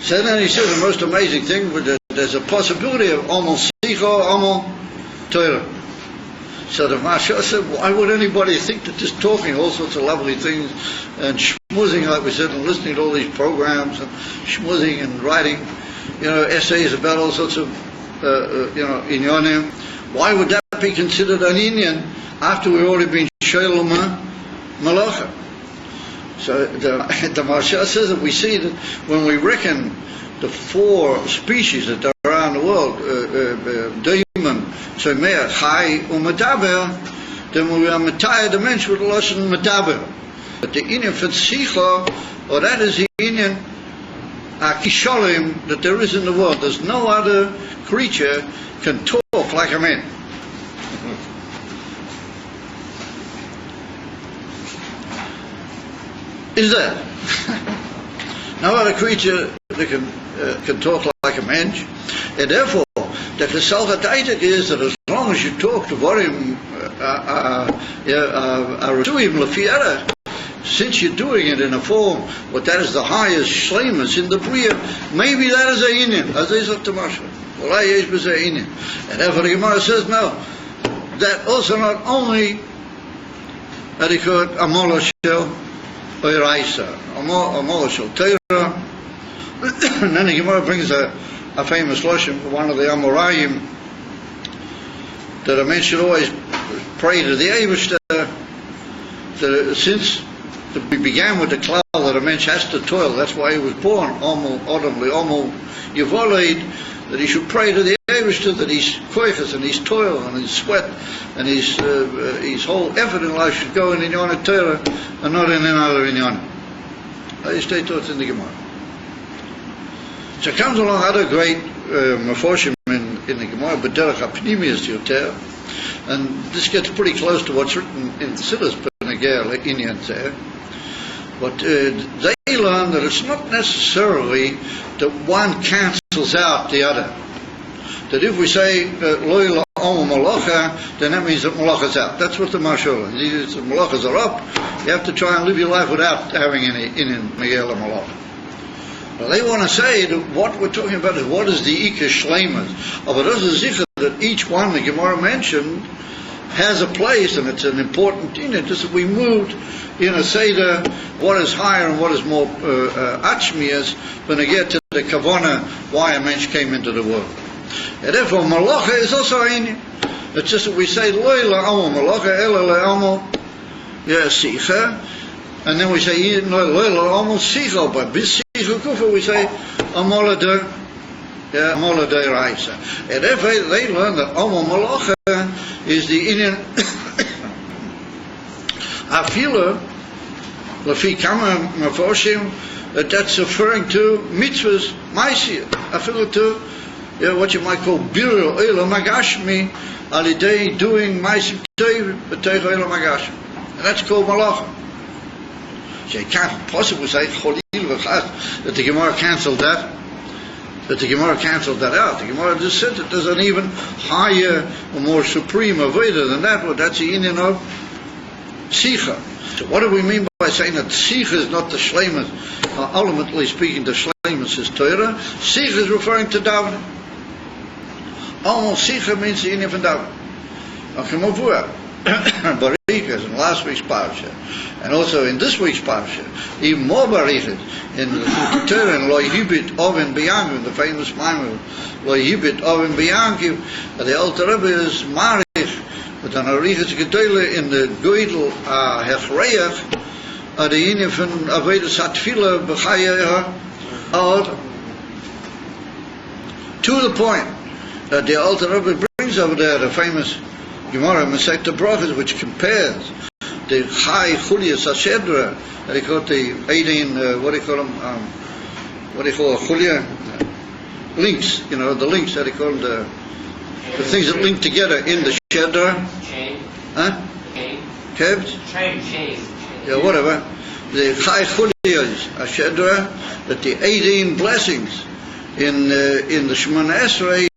So then he says the most amazing thing, there's a possibility of omul sicha, omul Torah. So the Marshal said, why would anybody think that just talking all sorts of lovely things and schmoozing, like we said, and listening to all these programs and schmoozing and writing, essays about all sorts of, inyanim, why would that be considered an inyan after we've already been shalom malacha? So the Marsha says that we see that when we reckon the 4 species that are around the world, Daimon, Tzomeh, Chai, Umadaber, then we are Mataya, the mensch with the Lashon Madaber. But the inyan for Tzicha, or that is the inyan Kisholim that there is in the world. There's no other creature can talk like a man. Is there? No other creature that can talk like a man. And therefore, the Chesal HaDaitik is that as long as you talk to Vorim Aratuim Lefiera, since you're doing it in a form, but that is the highest shleimus in the Bria, maybe that is a inyan, as is of Tamasha. And therefore the Gemara says, no, that also not only that he could Amola Shel Oiraisa, Amola Shel Teira, and then the Gemara brings a famous loshim, one of the Amorayim, that a man should always pray to the Eivishter, since we began with the klal that a man has to toil, that's why he was born, Omo Yevolid, that he should pray to the Eivishter, that his koiches and his toil and his sweat and his whole effort in life should go in Inyan Torah and not in another Inyan. I stay taught in the Gemara. So comes along other great Meforshim in the Gemara, but Derech HaPnimius Yoter, and this gets pretty close to what's written in Silas Peneger Inyan there. But they learn that it's not necessarily that one cancels out the other. That if we say Loi La'omu Malacha, then that means that Malacha's out. That's what the Mashal is. If the Malachas are up, you have to try and live your life without having any in Megillah Malacha. Well, they want to say that what we're talking about is what is the Ika Shleimas. But there's a zikr that each one the Gemara mentioned has a place, and it's an important thing. It's just that we moved in a Seder what is higher and what is more Achmias when they get to the Kavana why a mensch came into the world. And therefore Malacha is also in. It's just that we say Loi La'omu Malacha Ela La'omu Sicha, and then we say Loi La'omu Sicha, but bis Sicha Kufa we say Amola de Raisa. And therefore they learn that Omo Malacha is the Indian Afila Lafi Kama Meforshim, that's referring to mitzvahs Maisiyah. Afila to what you might call Biru Oila Magashmi Alidei doing Maisim Tev B'Tev Oila Magashmi. And that's called Malacha. So you can't possibly say Cholil V'Chas that the Gemara cancelled that. But the Gemara cancelled that out. The Gemara just said that there's an even higher, or more supreme Aveda than that, but that's the Indian of Sicha. So what do we mean by saying that Sicha is not the Shleimus? Ultimately speaking, the Shleimus is Torah. Sicha is referring to Davening. Almost Sicha means the Indian of Davening. Barikas in last week's parasha, and also in this week's parasha, even more barikas in the Torah and Lo Yibit Oven Biyankiv, the famous Maimon Lo Yibit Oven Biyankiv. The Alter Rebbe is marich with an arichas gedoyle in the Goydel Hechreach, the Indian from Avedas Hatfila B'Chaya Ad, to the point that the Alter Rebbe brings over there the famous Gemara Masechta Brachos, which compares the high Chulias Hashedra, that they call the 18, what do you call them? What do you call a Chulia? Links, the links that they call them, the things that link together in the Shedra. Chain. Huh? Chain. Kevs? Chain. Yeah, whatever. The high Chulias Hashedra, that the 18 blessings in the Shemona Esrei,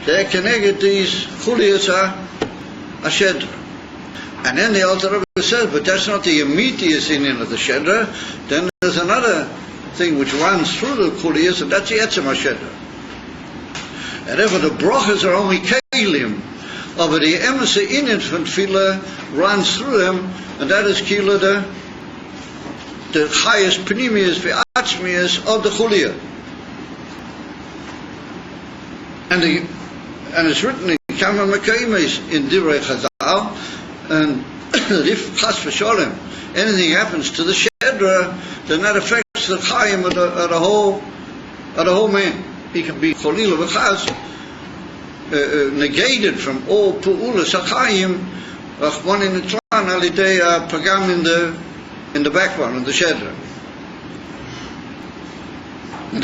they're connected these Chulias Shedra. And then the Alter Rebbe says, but that's not the immediate Indian of the Shedra. Then there's another thing which runs through the Kuliyas, and that's the Etzem HaShedra. And therefore the brachas are only Kelim, but the Emesa Indian from Tefillah runs through them, and that is Kila the highest Pnimius, V'atzmius of the Kuliyah. And it's written in Kama Mekaimes in Divrei Chazal, and if Chas v'Sholem anything happens to the Shedra, then that affects the Chaim of the whole man. He can be Cholil v'Chas negated from all Pu'ulas HaChaim Rachman in the Tlan Alidei Pagam in the background in the Shedra. And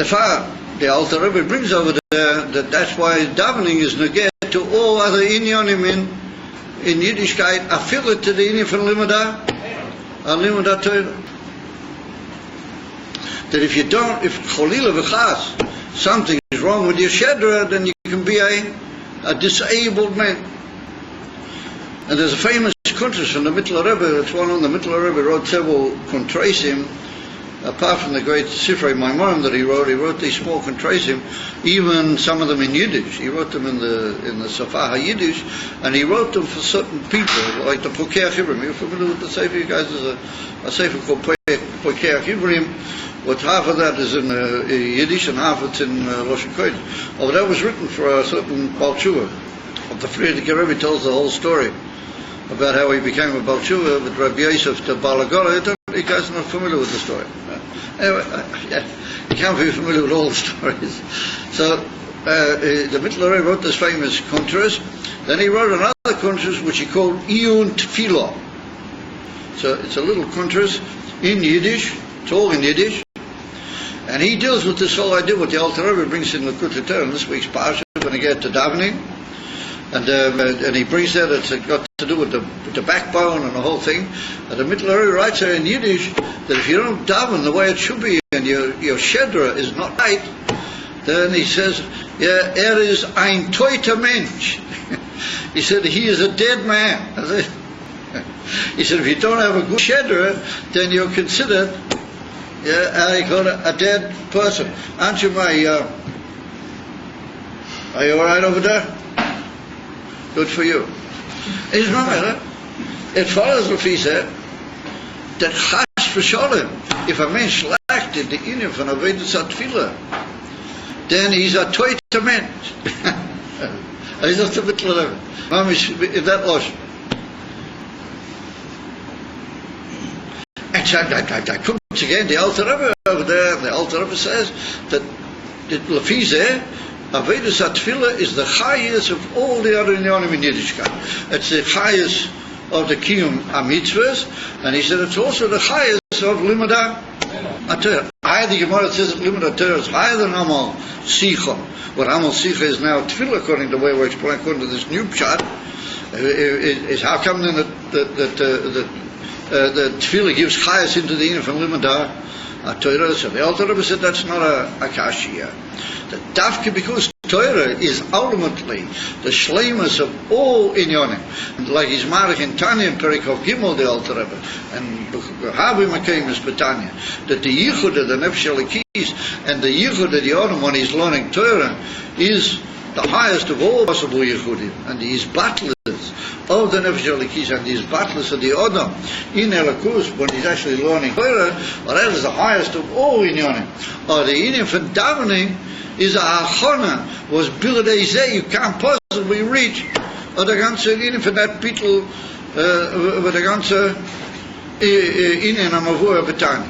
the Alter Rebbe brings over there that that's why davening is neged to all other inyanim in Yiddishkeit, affiliate to the inyan from Limudah Torah. That if Cholila v'Chas, something is wrong with your Shedra, then you can be a disabled man. And there's a famous kuntras from the Mittler Rebbe. It's one on the Mittler Rebbe wrote several kontrasim. Apart from the great Sifrei Maimorim that he wrote these small kontrasim, even some of them in Yiddish. He wrote them in the Safah Yiddish, and he wrote them for certain people, like the Pokeach Ivrim. You're familiar with the Sefer? You guys, there's a Sefer called Pokeach Ivrim. What half of that is in Yiddish and half it's in Rosh Kodesh. Oh, that was written for a certain Baal Tshuva. The Frierdiker Rebbe tells the whole story about how he became a Baal Tshuva with Rabbi Yosef to Balagora. You guys are not familiar with the story. Anyway, you can't be familiar with all the stories. So, the Mittler Rebbe wrote this famous kuntras. Then he wrote another kuntras which he called Iyun Tefillah. So it's a little kuntras in Yiddish. It's all in Yiddish. And he deals with this whole idea what the Alter Rebbe brings in Lekutei Torah in this week's parsha when he gets to davening. And he brings that it's got to do with the backbone and the whole thing. And the Mittler Rebbe writes there in Yiddish that if you don't daven the way it should be and your shedra is not right, then he says, yeah, is ein toiter Mensch. He said, he is a dead man. He said, if you don't have a good shedra, then you're considered a dead person. Aren't you are you alright over there? Good for you. Is remember, it follows the said that chas v'sholem, if a man schlachtet the inyan von Avodas HaTfilah, then he's a toiter Mensch. He's not a Mittler Rebbe. Mamish, in that losh. And so that comes again, the Alter Rebbe over there, and the Alter Rebbe says that Lefizeh, Avodas HaTfilah is the highest of all the other inyanim in Yiddishkeit. It's the highest of the Kiyum HaMitzvahs, and he said it's also the highest of Limud HaTorah. Higher, the Gemara says that Limud HaTorah is higher than Amal Sicha. What Amal Sicha is now Tfilah, according to the way we're explaining, according to this new pshat, is how come then the Tfilah gives highest into the inyan from Limud HaTorah. So the Alter Rebbe said that's not a kashya. The dafke, because Torah is ultimately the shleimus of all inyanim. Like his marach in Tanya in Perikov Gimel, the Alter Rebbe, and Havi Makim is Betanya, that the yichud of the Nefesh Elikis and the yichud of the Adam when he's learning Torah is the highest of all possible yichudim, and he is batless of the Nefesh Elikis and he is batless of the Adam in Elikus when he's actually learning Torah. Well, that is the highest of all inyanim. Or the inyan for davening is a hachana, was biladei zeh, you can't possibly reach, or the ganze inyan for that bittel, with the ganze inyan amavur betanya.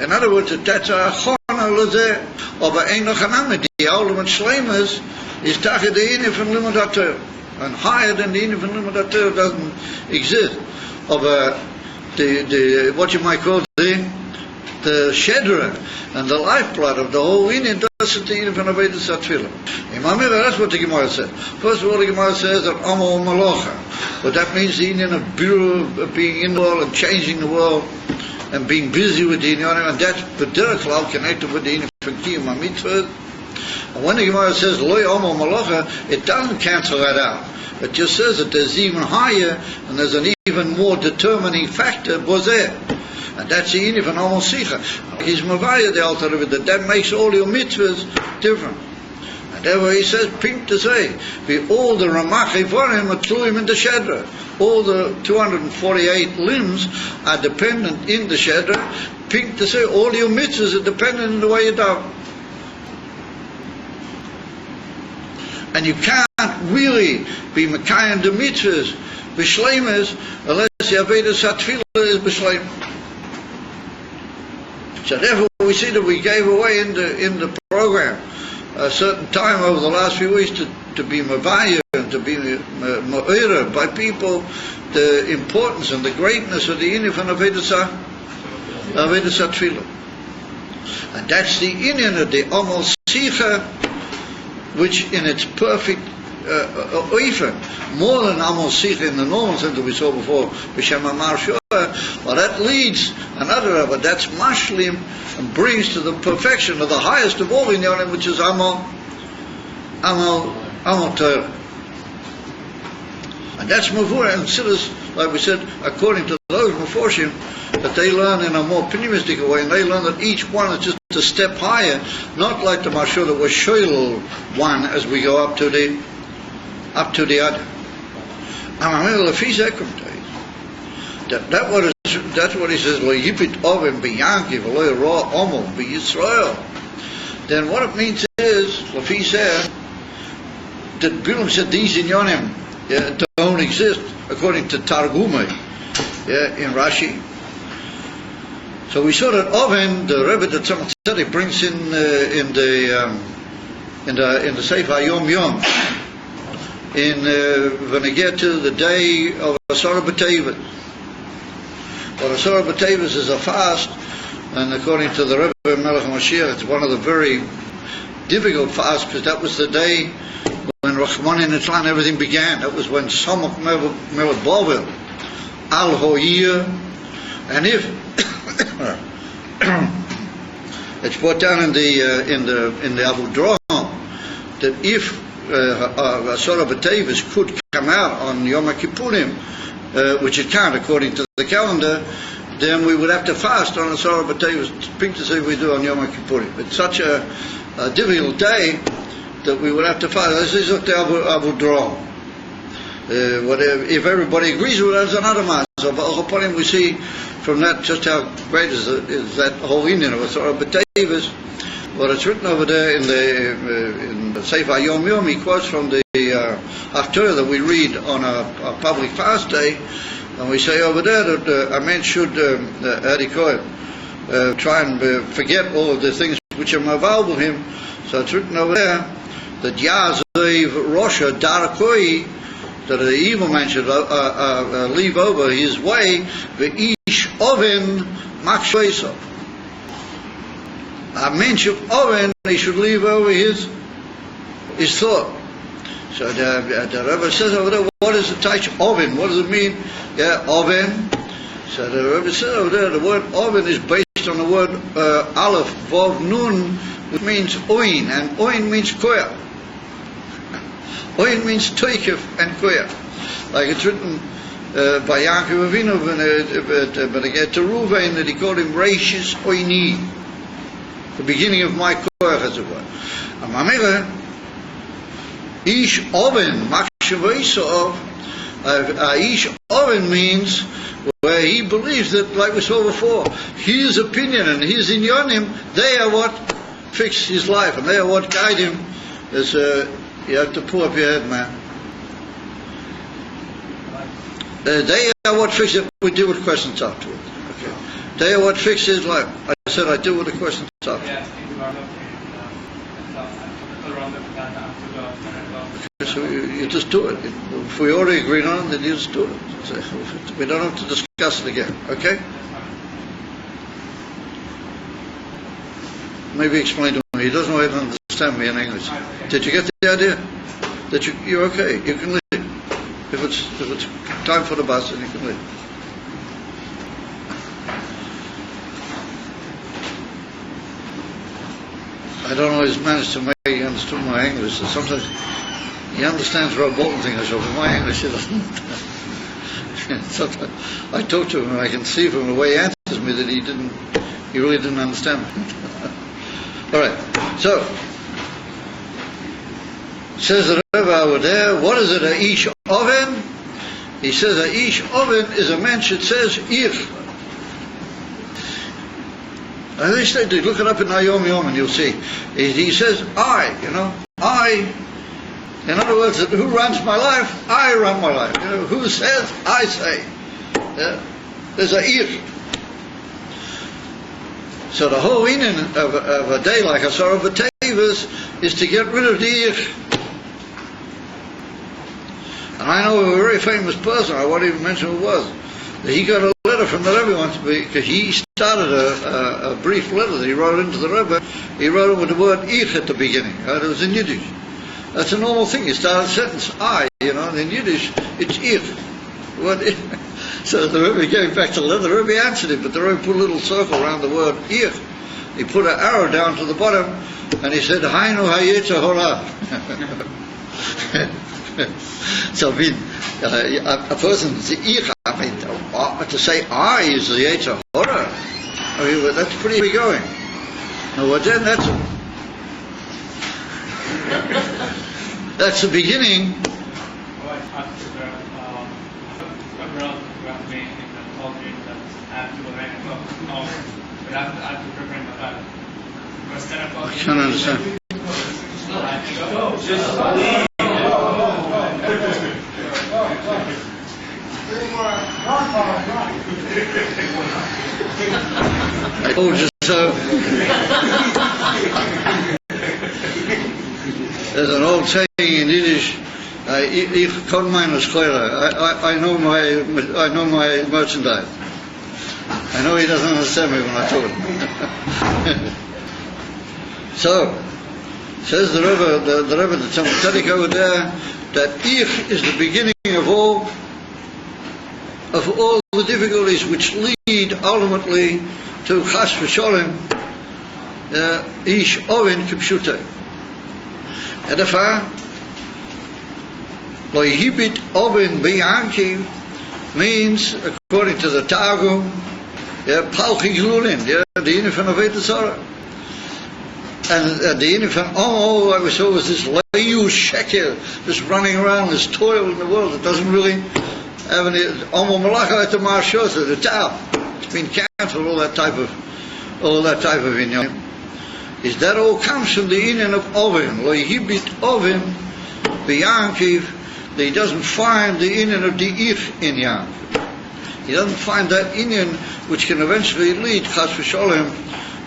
In other words, that's a hachana lezeh, or ein noch aname, the ultimate shleimus is tachet the inyan from Limud HaTorah, and higher than the inyan from Limud HaTorah doesn't exist. Of the what you might call the shedra and the lifeblood of the whole inyan doesn't the inyan from Avodas HaTfilah. That's what the Gemara said. First of all, the Gemara says that Amal Malacha, but that means the inyan of biru, of being in the world and changing the world and being busy with the inyan, and that's the derech klal connected with the inyan from Kiyum HaMitzvah. And when the Gemara says Loi Amal Malacha, it doesn't cancel that out. It just says that there's even higher and there's an even more determining factor was there. And that's the inyan from Amal Sicha. He's Mavaya, the Alter Rebbe, that makes all your mitzvahs different. And therefore he says, pink to say, all the Ramach Evorim are tluim in the Shedra. All the 248 limbs are dependent in the Shedra. Pink to say, all your mitzvahs are dependent in the way you daven. And you can't really be Mekayim the mitzvahs, b'shleimus, unless the Avodas HaTfilah is b'shleim. So therefore we see that we gave away in the program a certain time over the last few weeks to be mavayah and to be ma'ira by people the importance and the greatness of the inyan from Avodas HaTfilah. And that's the inyan of the Amal Sicha, which in its perfect even more than Amal Sicha in the normal sense that we saw before, B'Shem Amar Shua, well, that leads another, but that's mashlim and brings to the perfection of the highest of all inyanim, which is Amal Torah. And that's Mavur and Silas like we said, according to those Mephoshim, that they learn in a more pneumistic way, and they learn that each one is just a step higher, not like the Mashur that was Shoil one as we go up to the other. That's what he says, Lo yipit ovim b'yankiv, lo yirah omo b'Yisrael. Then what it means is, Lafi said, that Bilam said these inyonim don't exist, according to Targumai, in Rashi. So we saw that Oven, the Rebbe that Tzemach Tzedek brings in the Sefer Yom Yom, when they get to the day of Asara B'Tevet. Well, Asara B'Tevet is a fast, and according to the Rebbe Melech Mashiach, it's one of the very difficult fasts, because that was the day when Rachmanin Litzlan everything began. That was when Samach Melech Bovel Al Hoyer, and if it's brought down in the Avodah that if Asara B'Tevet could come out on Yom Kippurim, which it can't according to the calendar, then we would have to fast on Asara B'Tevet, to say we do on Yom Kippurim. It's such a difficult day that we would have to fast. This is what the Avodah. If everybody agrees with us, another matter. So, but we see from that just how great is that whole Indian of Asara B'Tevet. What it's written over there in the Sefer Yom Yom, he quotes from the Haftarah that we read on a public fast day, and we say over there that a man should, try and forget all of the things which are available to him. So it's written over there that Yazev Rosha Darakoi, that the evil man should leave over his way, Ve'ish Oven Makshvesov. A mensch of Oven, he should leave over his thought. So the Rebbe says over there, what is the touch Oven? What does it mean? Yeah, Oven. So the Rebbe says over there, the word Oven is based on the word Aleph, Vav, Nun, which means Oin, and Oin means Koyah. Oin means Toikef and Koyah. Like it's written by Yaakov Avinu when they get to Ruvain, that he called him Reishis Oini, the beginning of my Koyah, as it were. Amamele, Ish Oven, Makshavaisov, Ish Oven means where he believes that, like we saw before, his opinion and his inyonim, they are what fix his life, and they are what guide him. As you have to pull up your head, man. They are what fix it. We deal with questions afterwards. Okay. They are what fix his life. I said I deal with the questions afterwards. Okay, so you just do it. If we already agreed on it, then you just do it. So we don't have to discuss it again. Okay? Maybe explain to him. He doesn't really understand me in English. Did you get the idea? That you're okay. You can leave. If it's time for the bus, then you can leave. I don't always manage to make you understand my English. So sometimes he understands Rob Bolton's English, but my English he doesn't. Sometimes I talk to him and I can see from the way he answers me that he really didn't understand me. All right. So says the Rebbe over there, what is it, a ish oven? He says a ish oven is a man that says ich. I wish they did. Look it up in Yom Yom and you'll see. He says I, I. In other words, who runs my life? I run my life. Who says? I say. There's a ich. So the whole meaning of a day like Asara B'Tevet is to get rid of the ich. And I know a very famous person, I won't even mention who it was, that he got a letter from the Rebbe once, because he started a brief letter that he wrote into the Rebbe. He wrote it with the word ich at the beginning. It was in Yiddish. That's a normal thing. You start a sentence, I, and in Yiddish, it's ich. So the Rebbe gave back the letter. The Rebbe answered it, but the Rebbe put a little circle around the word ich. He put an arrow down to the bottom, and he said, Hainu hayetza hora. So I mean, a person, to say I is the Yetzer Hara, I mean, well, that's pretty going. Now, well, then that's the beginning. I can't understand. I told you so. There's an old saying in Yiddish, ich kann meine Schleure. I know my merchandise. I know he doesn't understand me when I talk. So, says the Rebbe, the Tamuz Tzaddik over there, that ich is the beginning of all the difficulties which lead ultimately to Chas v'Sholem, ish oven kipshutei. And therefore, lo yibit oven b'yankiv means, according to the Targum, palchi glulin, the inner van Avodah Zarah. And the inner van like we saw, was this layu sheker, this running around, this toil in the world that doesn't really have any malacha to marshos, the Tao. It's been cancelled, all that type of inyan. Is that all comes from the inyan of oven, lo yibit oven b'yankiv. He doesn't find the inyan of the ich inyan. He doesn't find that inyan which can eventually lead Chas v'Sholem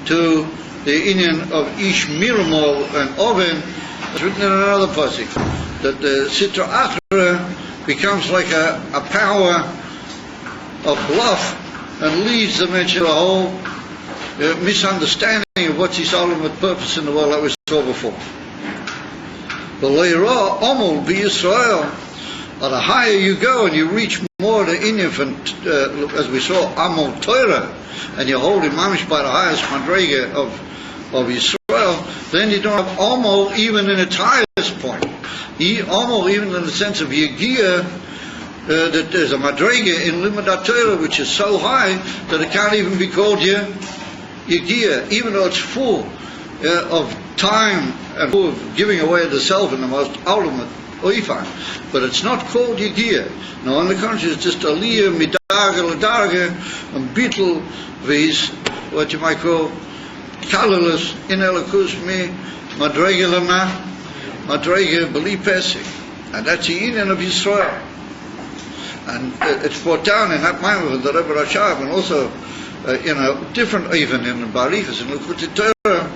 to the inyan of ish mirmol and oven. It's written in another pasuk that the sitra achra becomes like a power of bluff and leads them into a whole misunderstanding of what's his ultimate purpose in the world that we saw before. But later on, Omol b'Yisrael, the higher you go and you reach more the inyan, as we saw, Amol Torah, and you're holding mamish by the highest madrega of Yisrael, then you don't have Omol even in its highest point. Omol even in the sense of Yegiya, that there's a madrega in Limud Torah which is so high that it can't even be called Yegiya, even though it's full of time and full of giving away the self in the most ultimate oifan. But it's not called Yegiya. No, on the contrary, it's just aliyah, midarga, ladarga, and bittul, viz, what you might call kalalas, in elakus me, madrega lama, madrega beli pesik. And that's the inyan of Yisrael. And it's brought down in that mind of the Rebbe Rashab, and also different even in the Barichas and Likutei Torah,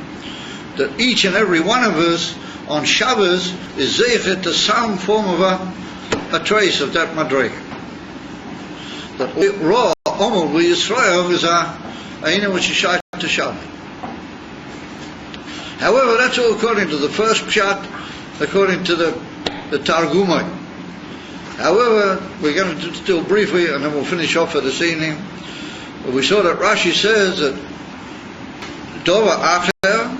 that each and every one of us on Shabbos is zeichet to some form of a trace of that madrega. That raw omol Yisrael is a inyan which is shayach to Shabbos. However, that's all according to the first pshat, according to the Targumai. However, we're going to still briefly, and then we'll finish off for this evening. We saw that Rashi says that Dova Acher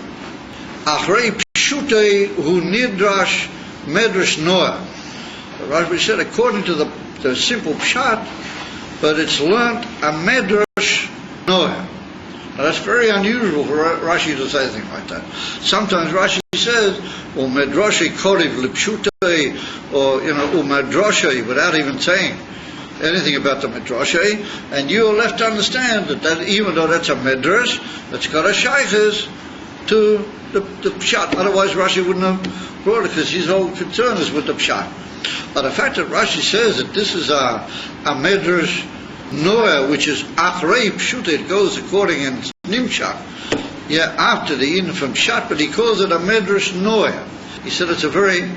Achrei Pshutei Hu Nidrash Medrash Noah. Rashi said according to the simple pshat, but it's learnt a Medrash Noah. Now that's very unusual for Rashi to say things like that. Sometimes Rashi says, or Medrashi Koriv Lipshutei, or Medrashi, without even saying anything about the Medrashi, and you're left to understand that even though that's a Medrash, that's got a shaykhis to the pshat. Otherwise Rashi wouldn't have brought it, because his whole concern is with the pshat. But the fact that Rashi says that this is a Medrash Noah, which is Achrei Pshut, it goes according in Nimshach, after the in from Pshat, but he calls it a Medrash Noah. He said it's a very,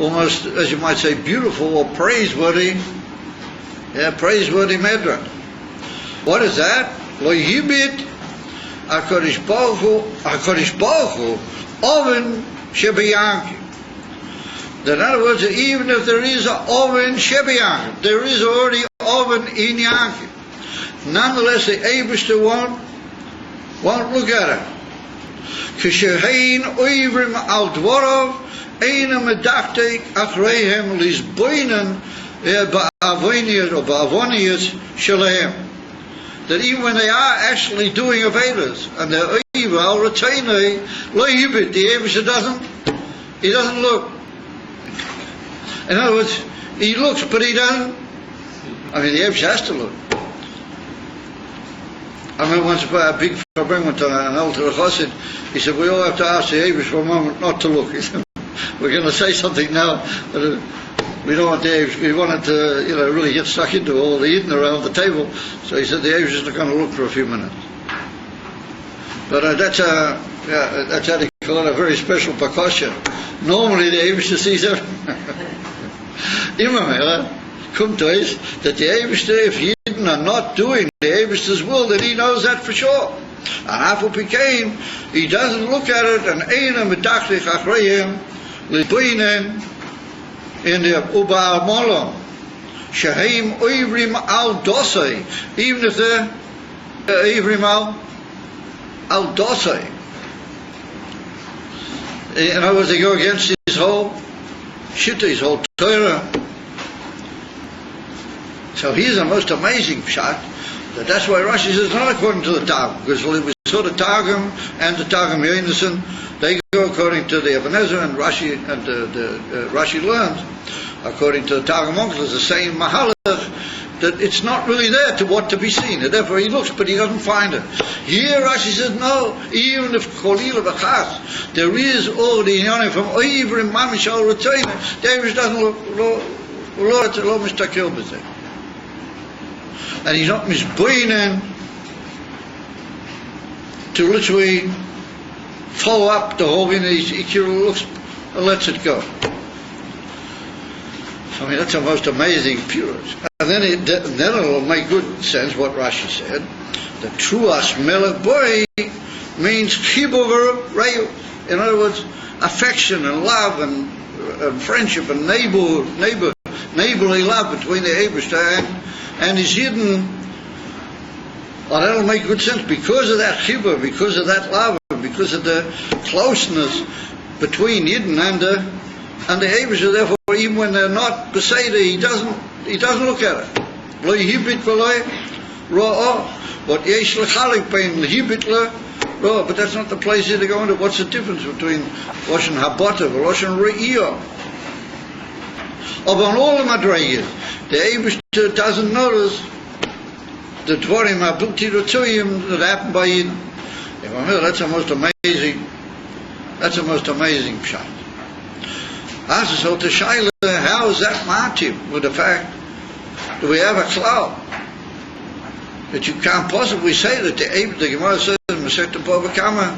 almost, as you might say, beautiful or praiseworthy Medrash. What is that? Lo yibit HaKadosh Baruch Hu oven shebeyanki. In other words, even if there is an oven shebeyanki, there is already oven in Yanki. Nonetheless, the Eibishter won't look at it. Kishehein oivrim al dvorov Einer medachtek achreihem lisboinen ba'avonius shalehem. That even when they are actually doing Avedas and they're evil, retainei lo yibit, the Eibusha doesn't look. In other words, he looks, but he doesn't. I mean, the Eibusha has to look. I remember once a big Fabring went to an altar of Chassid. He said, we all have to ask the Eibusha for a moment not to look. He said, we're going to say something now, but we don't want the Eibusha. We wanted to, really get stuck into all the eating around the table. So he said the Eibusha is not going to look for a few minutes. But that's how they call it, a very special precaution. Normally the Eibusha sees everything. Immer kommt euch, that the Eibusha, if Yidden are not doing the Eibusha's will, then he knows that for sure. And after became, he doesn't look at it, and Einer medachlich achreihem liboinen in the Uba Molon. Sheheim oivrim al dosei, even if they're oivrim al dosei. In other words, they go against his whole shitta, his whole Torah. So here's a most amazing shot. That's why Rashi says not according to the Targum, because we saw the Targum and the Targum Yonason, they go according to the Ebenezer, and Rashi Rashi learns according to the Targum Onkelos, the same Mahalach, that it's not really there to what to be seen. And therefore he looks, but he doesn't find it. Here Rashi says no, even if Cholila B'chas, there is all the inyanim from Oivrim Mamish al Retainer, David doesn't look, lo mistakil b'zeh. And he's not misboinen to literally follow up the whole thing. He looks and lets it go. I mean, that's the most amazing purity. And then it'll make good sense what Rashi said. The truas melech boy means chibur reyu. In other words, affection and love and friendship and neighborly love between the Eibusha and his Yidden. Well, that'll make good sense because of that chibur, because of that love, because of the closeness between Yidden and the Eibusha. Therefore, even when they're not beseder, he doesn't look at it. Lo yibit v'lo ro'o. But yesh l'chalik bein l'hibit ro'o. But that's not the place here to go into. What's the difference between Loshen Habata and Loshen Re'iyah? On all the madrigas, the Eibusha doesn't notice the dvarim habilti rotuyim that happened by Yidden. That's the most amazing. That's the most amazing shot. So to Shaila, how is that matim with the fact that we have a cloud that you can't possibly say that the Gemara says Masechet Bava Kama.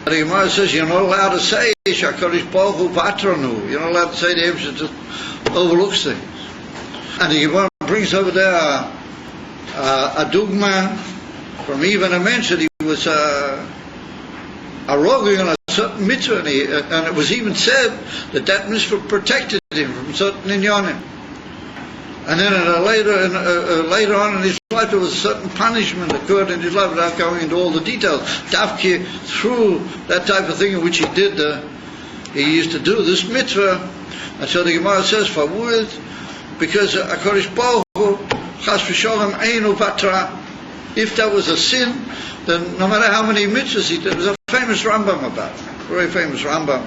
The Gemara says you're not allowed to say Shakarish Baruch Patronu. You're not allowed to say the Eibusha just overlooks things. And the Gemara brings over there a dugma from even a mention. He was a rogue on a certain mitzvah, and it was even said that mitzvah protected him from certain inyanim. And then later on in his life, there was a certain punishment occurred in his life without going into all the details. Dafki, through that type of thing in which he used to do this mitzvah. And so the Gemara says, for words, because HaKadosh Baruch Hu, Chas v'sholem einu patra, if that was a sin, then no matter how many mitzvahs he did, there's a famous Rambam about it, very famous Rambam.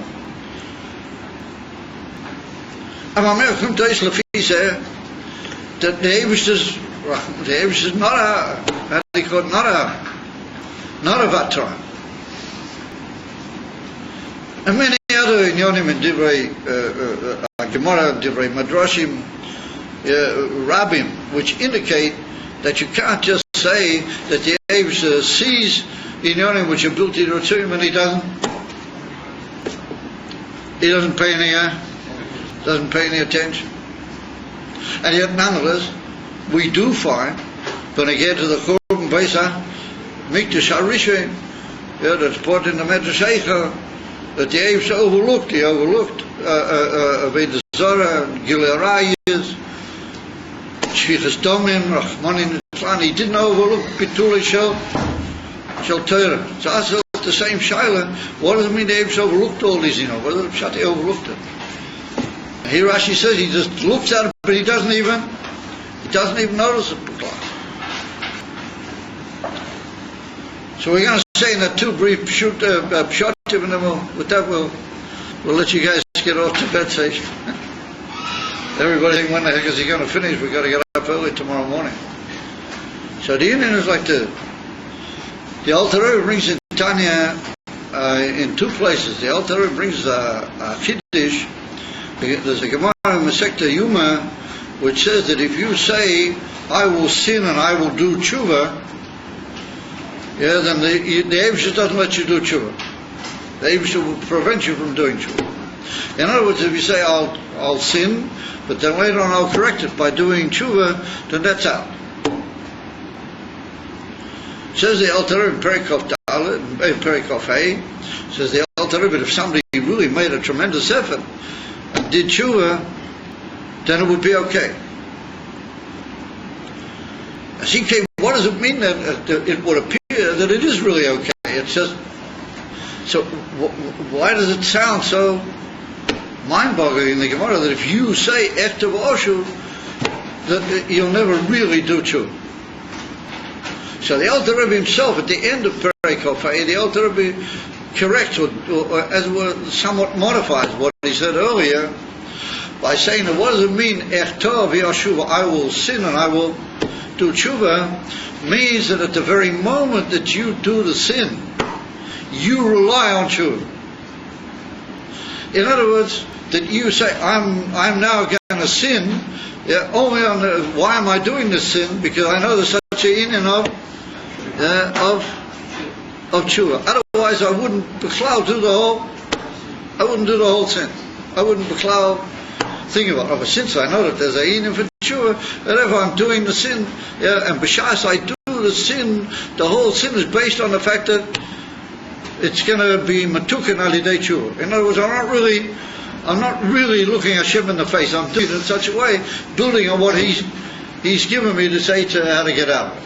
And Mameh Kum Tois Lefi said that the Eibusha is not a vatra. And many other inyonim in Divrei Gemara, Divrei Madrashim, Rabbim, which indicate that you can't just say that the Eibusha sees inyonim which are built into him and he doesn't pay any attention. And yet nonetheless we do find when I get to the Churban Pesach Mikdash HaRishon, that's put in the Medrash Eicha, that the Eibusha overlooked Avodah Zarah, Gilei Arayos, Shfichas Domim, Rachmanin Litzlan. He didn't overlook Bitulei Shel Torah. So asked the same shaila, what does it mean the Eibush overlooked all these, what does it mean he overlooked it? Here Rashi says he just looks at it, but he doesn't even notice it. So we're going to say in that two brief pshatim, and then with that we'll let you guys get off to bed safe. Everybody think when the heck is he going to finish? We've got to get up early tomorrow morning. So the Indian is like the Alter Rebbe brings in Tanya in two places. The Alter Rebbe brings a Chiddush. There's a Gemara in Masechta Yuma which says that if you say, I will sin and I will do tshuva, then the Eibush doesn't let you do tshuva. The Eibush will prevent you from doing tshuva. In other words, if you say, I'll sin, but then later on I'll correct it by doing tshuva, then that's out. Says the Alter Rebbe in Perikov A, says the Alter Rebbe, if somebody really made a tremendous effort and did tshuva, then it would be okay. SHK, what does it mean that it would appear that it is really okay? It's just, so why does it sound so mind-boggling in the Gemara that if you say Echtav Oshu, that you'll never really do tshuva? So the Alter Rebbe himself, at the end of Perikov, the Alter Rebbe corrects, or as it were, somewhat modifies what he said earlier, by saying that what does it mean, Echtav Yashuva, I will sin and I will do tshuva, means that at the very moment that you do the sin, you rely on tshuva. In other words, that you say, I'm now going to sin, only on why am I doing this sin? Because I know there's such an inyan of tshuva. Otherwise, I wouldn't do the whole sin. I wouldn't think about it. But since I know that there's a inyan for tshuva, whenever I'm doing the sin, and b'shas I do the sin, the whole sin is based on the fact that it's going to be matukin alidei tshuva. In other words, I'm not really looking Hashem in the face. I'm doing it in such a way, building on what He's given me to say to how to get out.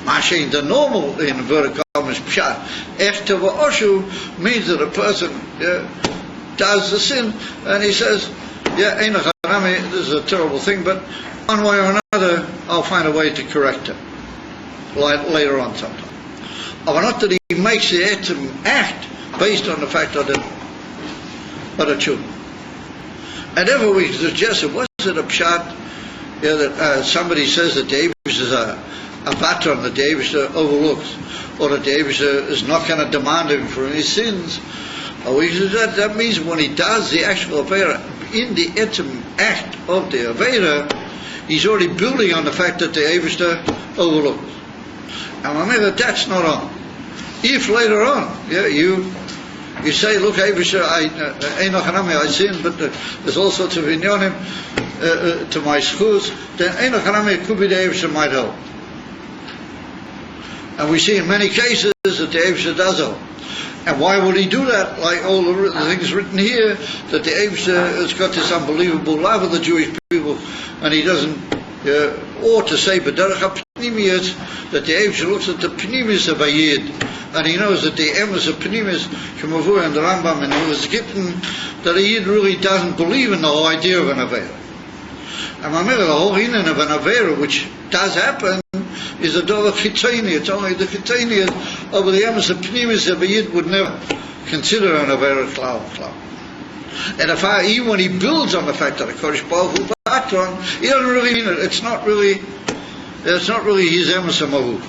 Mashin, the normal in inverted commas pshat, Echtav Oshu means that a person does the sin and he says, this is a terrible thing, but one way or another I'll find a way to correct it later on sometime. Or not that he makes the etzem act based on the fact of the tshuva. And therefore we suggest, was it a pshat that somebody says that the Eibush is a patron that the Eibush overlooks, or that the Eibush is not going to demand him for his sins? Or we suggest that means when he does the actual Avera, in the etzem act of the Avera, he's already building on the fact that the Eibush overlooks. And remember, that's not on. If later on, you say, look, Eibush, I sin, but there's all sorts of inyonim to my schools, then it could be the Eibush might help. And we see in many cases that the Eibush does help. And why would he do that? Like all the things written here, that the Eibush has got this unbelievable love of the Jewish people, and he doesn't, or to say, but that the Eibush looks at the pnimis of a Yid, and he knows that the emes of pnimis, Shemavur and the Rambam, and it was given that a Yid really doesn't believe in the whole idea of an Avera. And remember, the whole inyan of an Avera, which does happen, is a dova chitoni. It's only the chitoni of the emes of pnimis of a Yid would never consider an Avera klal. And even when he builds on the fact that a Kodesh Baruch Hu Patron, he doesn't really mean it. It's not really his emes of mahuf.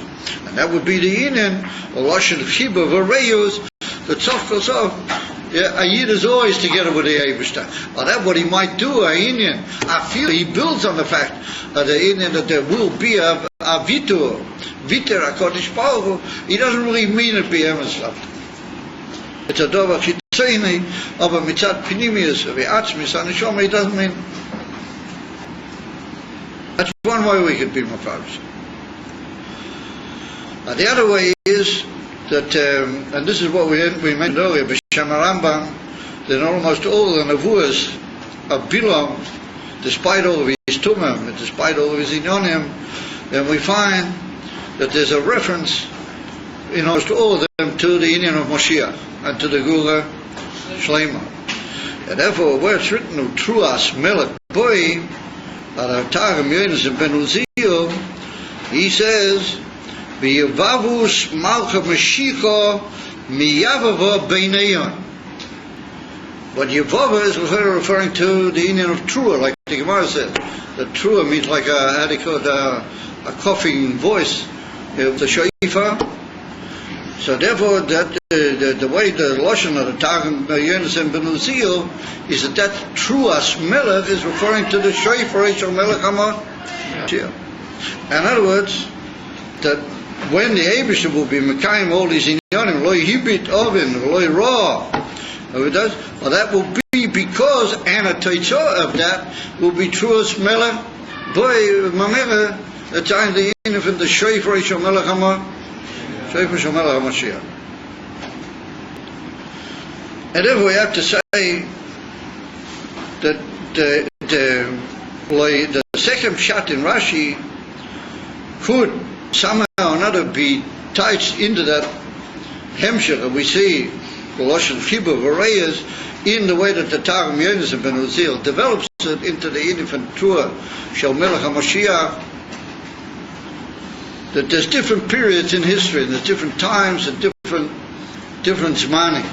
And that would be the inyan, a lashon of shiba v'reyus, the tzach kosof. A Yid is always together with the Eibush. Or that what he might do, a inyan. I feel he builds on the fact that the inyan that there will be a vitur, a Kodesh Baruch Hu. He doesn't really mean it be emes. It's a dova chitzeni of a mitzat pinimius of a atzmis and neshama. He doesn't mean. That's one way we could be mafarish. The other way is that, and this is what we mentioned earlier, B'Shem Rambam, that almost all the nevuas of Bilam, despite all of his tumim, despite all of his inyonim, then we find that there's a reference in order to order them to the Indian of Moshiach and to the Gula Shlema. And therefore, where it's written of Truas Melech Boy, at Targum Yonis and Ben Uziel, he says, V'yavavus Malcha Mashiach miyavava beineyon. But Yavava is referring to the Indian of Trua, like the Gemara says. That Trua means like a coughing voice of the shofar. So therefore, that the way the Lashon of the Targum Yonis and Ben Uziel is that Truas Melech is referring to the shofar Shel Melech HaMashiach. In other words, that when the Eibusher will be Mekayim all these inyanim, lo hibit ovin, lo ra, well, that will be because, and a teitzah of that will be Truas Melech, boy, mamela, the time the inyan from the shofar Shel Melech HaMashiach. And therefore we have to say that the second shot in Rashi could somehow or another be tied into that hemshech that we see the Lashon Chibur V'Reyes in the way that the Targum Yonis and Ben Uziel develops it into the infant Trua Shel Melech HaMashiach, that there's different periods in history and there's different times and different zmanim.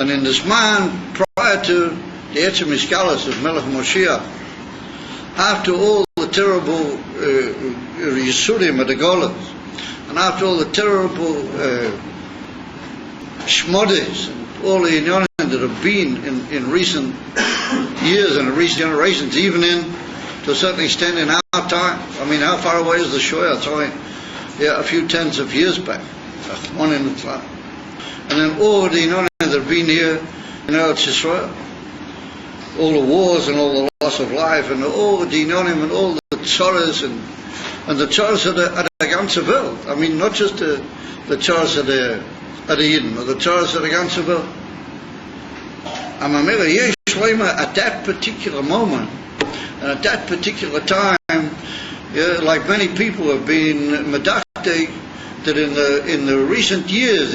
And in the Zman prior to the Etzem Iskalos of Melech HaMashiach, after all the terrible Yisurim of the Golas, and after all the terrible Shmodes, and all the Inyanim that have been in recent years and in recent generations, even to a certain extent in our time. I mean, how far away is the Shoah? It's only a few tens of years back. One in the time. And then all the Inyanim that have been here in Eretz Yisrael, all the wars and all the loss of life, and all the Inyanim and all the tzaras and the tzaras of the ganze Welt. I mean, not just the tzaras of the Yidden, but the tzaras of the ganze Welt. And Mamela Yesh Shleima at that particular moment, and at that particular time, like many people have been medacte, that in the recent years,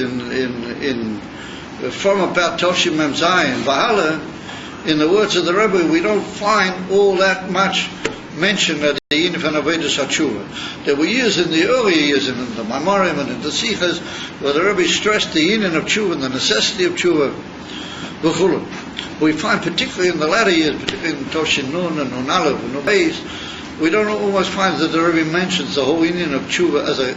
from about Toshim Mem Zayin, Vahala, in the words of the Rebbe, we don't find all that much mention of the Inyan of Avodas HaTshuva. There were years in the earlier years, in the Mamorim and in the Sichas, where the Rebbe stressed the Inyan of Tshuva and the necessity of Tshuva. We find particularly in the latter years, particularly in Toshin Nun and Nun Aleph and Nun Beis, we don't almost find that the Rebbe mentions the whole Inyan of Tshuva as a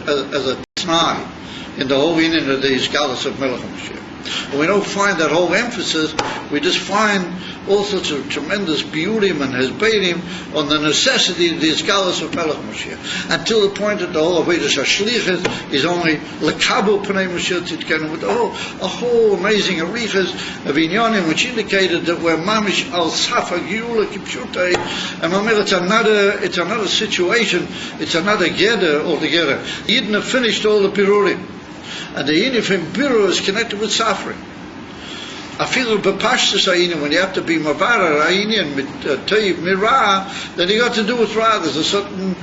t'nai in the whole Inyan of the Iskalos of Melech HaMashiach. And we don't find that whole emphasis. We just find all sorts of tremendous biurim and hesbedim on the necessity of the Iskalos of Melech HaMashiach, until the point that the whole Avodas HaShlichus is only lekabel pnei Mashiach tzidkenu, with a whole amazing arichas of inyanim which indicated that we're mamish al safa giula kipshutai, and it's another situation, it's another gather altogether. Yidden have finished all the pirurim. And the Inyan from Biru is connected with suffering. Afilu b'pashtus ha'inyan, when you have to be mavarar ha'inyan mit toiv mirah, then you got to do with ra. There's a certain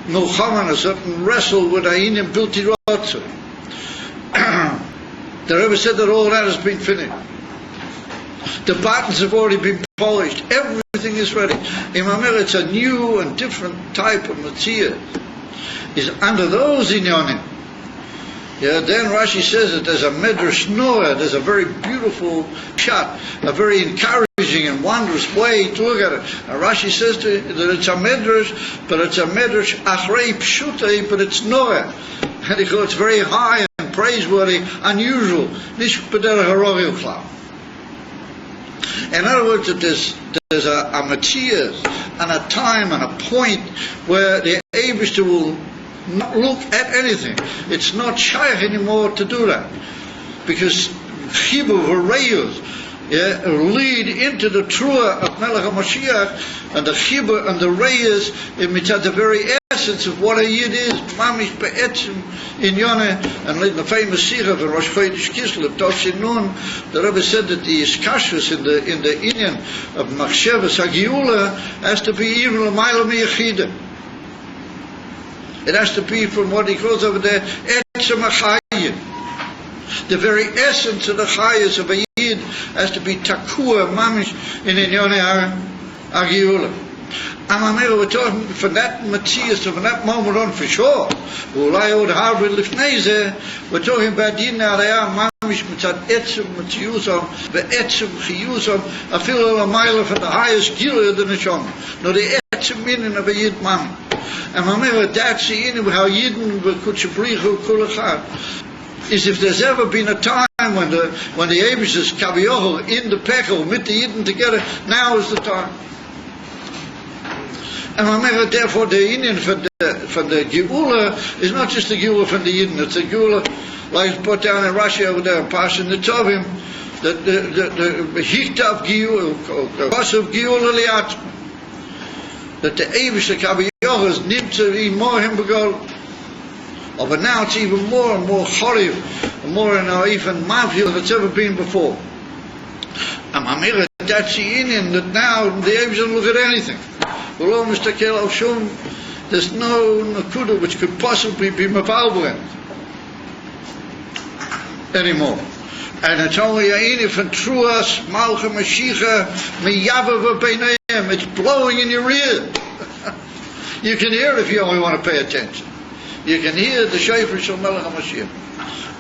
milchaman, a certain wrestle with ha'inyan bilti rotzu. The Rebbe said that all that has been finished. The buttons have already been polished. Everything is ready. In Mamela, it's a new and different type of Matziyah. Is under those inyanim. Then Rashi says that there's a medrash noah, there's a very beautiful shot, a very encouraging and wondrous way to look at it. And Rashi says that it's a medrash, but it's a medrash achrei pshutei, but it's noah. And it's very high and praiseworthy, unusual. Nish b'derech harogil klal. In other words, that there's a matthias and a time and a point where the Eibusher will not look at anything. It's not shaykh anymore to do that, because chibur v'reyus lead into the trua of Melech HaMashiach, and the chibur and the reyus is at the very essence of what a yid is. Mamish be'etzim inyone, and in the famous sikha of Rosh Chodesh Kislev Toshin Nun, the Rebbe said that the iskashus in the inyan of machshavas hagiula has to be even l'mayla miyachida. It has to be from what he calls over there, Etzem HaChayim. The very essence of the Chayas of a Yid has to be Takua, Mamish, in Inyone HaGeula. And we're talking from that Matthias, from that moment on for sure. We're talking about Yidin Aliyah, Mamish, Mitzad Etzem, Matthiusam, Ve'etzem, Chiyusam, Afil Al-Amayla for the highest Gila of the Neshama. No, the Etzem meaning of a Yid Mamish. And that's the in how Yidden Kutshabrichu Kulachad. Is if there's ever been a time when the Abish is Kaviyohel in the Pekel, with the Yidden together, now is the time. And therefore the Indian for the Geula is not just the Geula from the Yidden, it's the Geula like it's put down in Russia over there, Pasha Netovim, that the Hiktav Geula, the Bas of Geula Liat, that the Abish the Kaviyohel is Nibtzer in more him begol. Oh, but now it's even more and more choriv, and more even mavhil than it's ever been before. And that's the Indian that now the Abish don't look at anything. There's no nakuda which could possibly be mavalblend anymore. And it's only a from truas, malcha, mashicha, miyava v'beinayim. It's blowing in your ear. You can hear it if you only want to pay attention. You can hear the shofar shel Melech HaMashiach,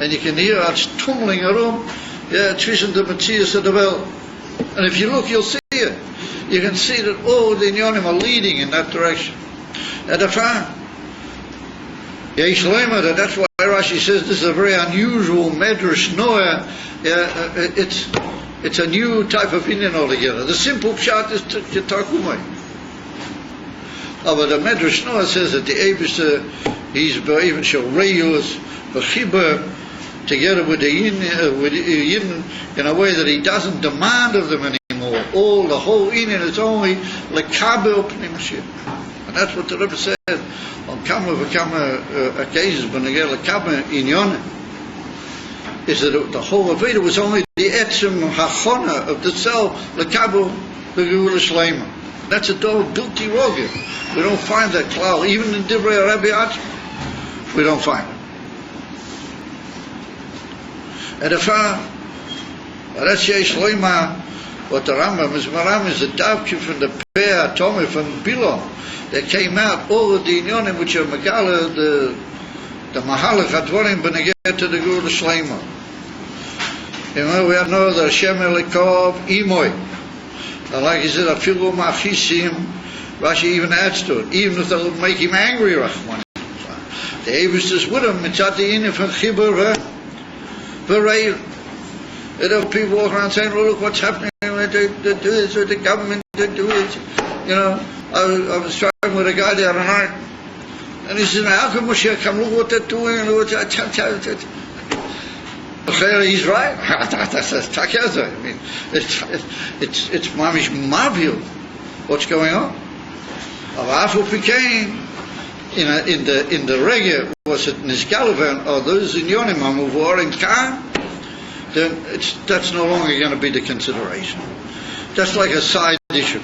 and you can hear it's tumbling around, zwischen the Matthias and the Welt. And if you look, you'll see it. You can see that all the Inyonim are leading in that direction. And that's why Rashi says this is a very unusual medrash noah. It's a new type of Indian altogether. The simple pshat is Tarkumai. But the medrash noah says that the Abish, he's even Shoreyus, B'chibah, together with the Yidden in a way that he doesn't demand of them anymore. The whole Indian is only Lekabel Pnei Mashiach. And that's what the Rebbe said on Kama occasions when they get Lekabel Inyonim, is that the whole Aveda was only the Etzem Hachona of the self, Lekabel Begeula Shleima. That's a door bilti rogim. We don't find that cloud, even in Divrei Rabbi Atzma. We don't find it. And if that's Yesh Leima, what the Rambam is the davki from the Pei Atomi from Bilon that came out, all of the Inyonim which are Megala, the Mahalach Advarim Beneged to the Geula Shleima. You know, we know the Hashem Elikov Imoy. And like he said, Afilu Machisim, Rashi even adds to it, even if they'll make him angry, Rahman. The Abish is with him, it's at the end of Chibur, Vereil. People walk around saying, well, look what's happening, they do this, or the government, they do it. You know, I was talking with a guy the other night, and he said, how come Moshe come, look what they're doing, and look what he's right. I mean, it's mamish mavil. What's going on? Afu became in the reggae was it Nizgalavan or those in Yonimam who were in Khan. Then that's no longer going to be the consideration. That's like a side issue.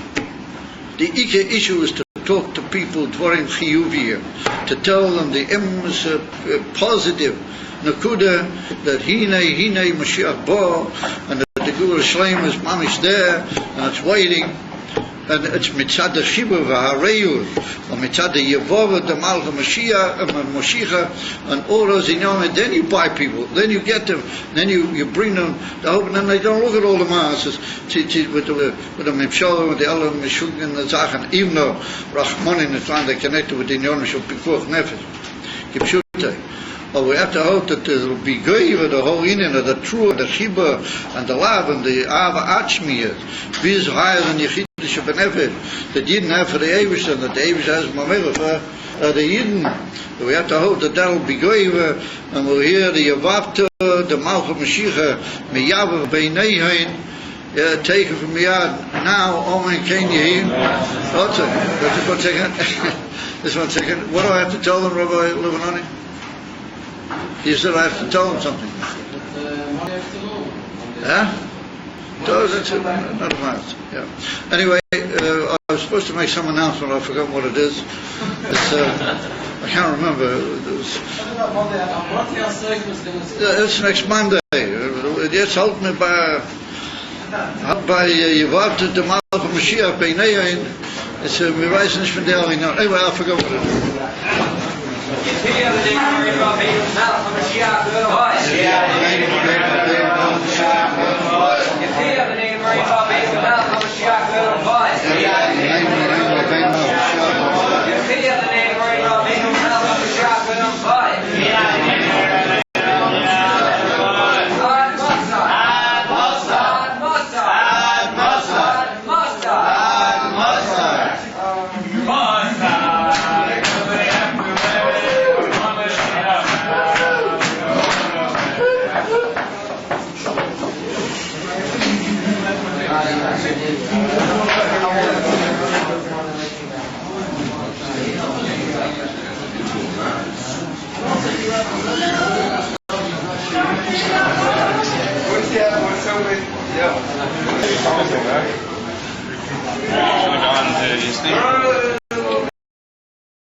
The Ike issue is to talk to people dvarim chiyuviyah, to tell them the positive nakuda that hine Mashiach bo, and that the Geula Shleima is mamish there, and it's waiting, and it's mitzad the chibuv v'hareyul, or mitzad the yevova the malcha Mashiach and Moshicha, and all those inyanim. Then you buy people, then you get them, then you bring them the hope, and then they don't look at all the masses with the mimshal, with the elam mishug and the zachan, even though Rachmanin is trying to connect it with the inyanim shel pikuach nefesh, kipshutei. But we have to hope that there will be goyva the whole Indian of the true, the chiba, and the love, and the ava achmiyat, is higher than Yechid Shebenefesh, that Yidden have for the Avish, and that the Avish has Mamela for the Yidden. We have to hope that that will be goyva, and we'll hear the Yavavta, the Malcha Mashiach, Miyavav Beineihain, taken from Miyad. Now, Omen Ken Yehim. One second. Just 1 second. What do I have to tell them, Rabbi Levanoni? You said I have to tell them something. Huh? No, that's it. Not a matter. Yeah. Anyway, I was supposed to make some announcement. I forgot what it is. It's I can't remember. It's next Monday. Jetzt halt mir bei gewartet der Mal von Mashiach bei Nein. Es wir weiß nicht von der Original. Anyway, I forgot what it is. Should have gone to East League.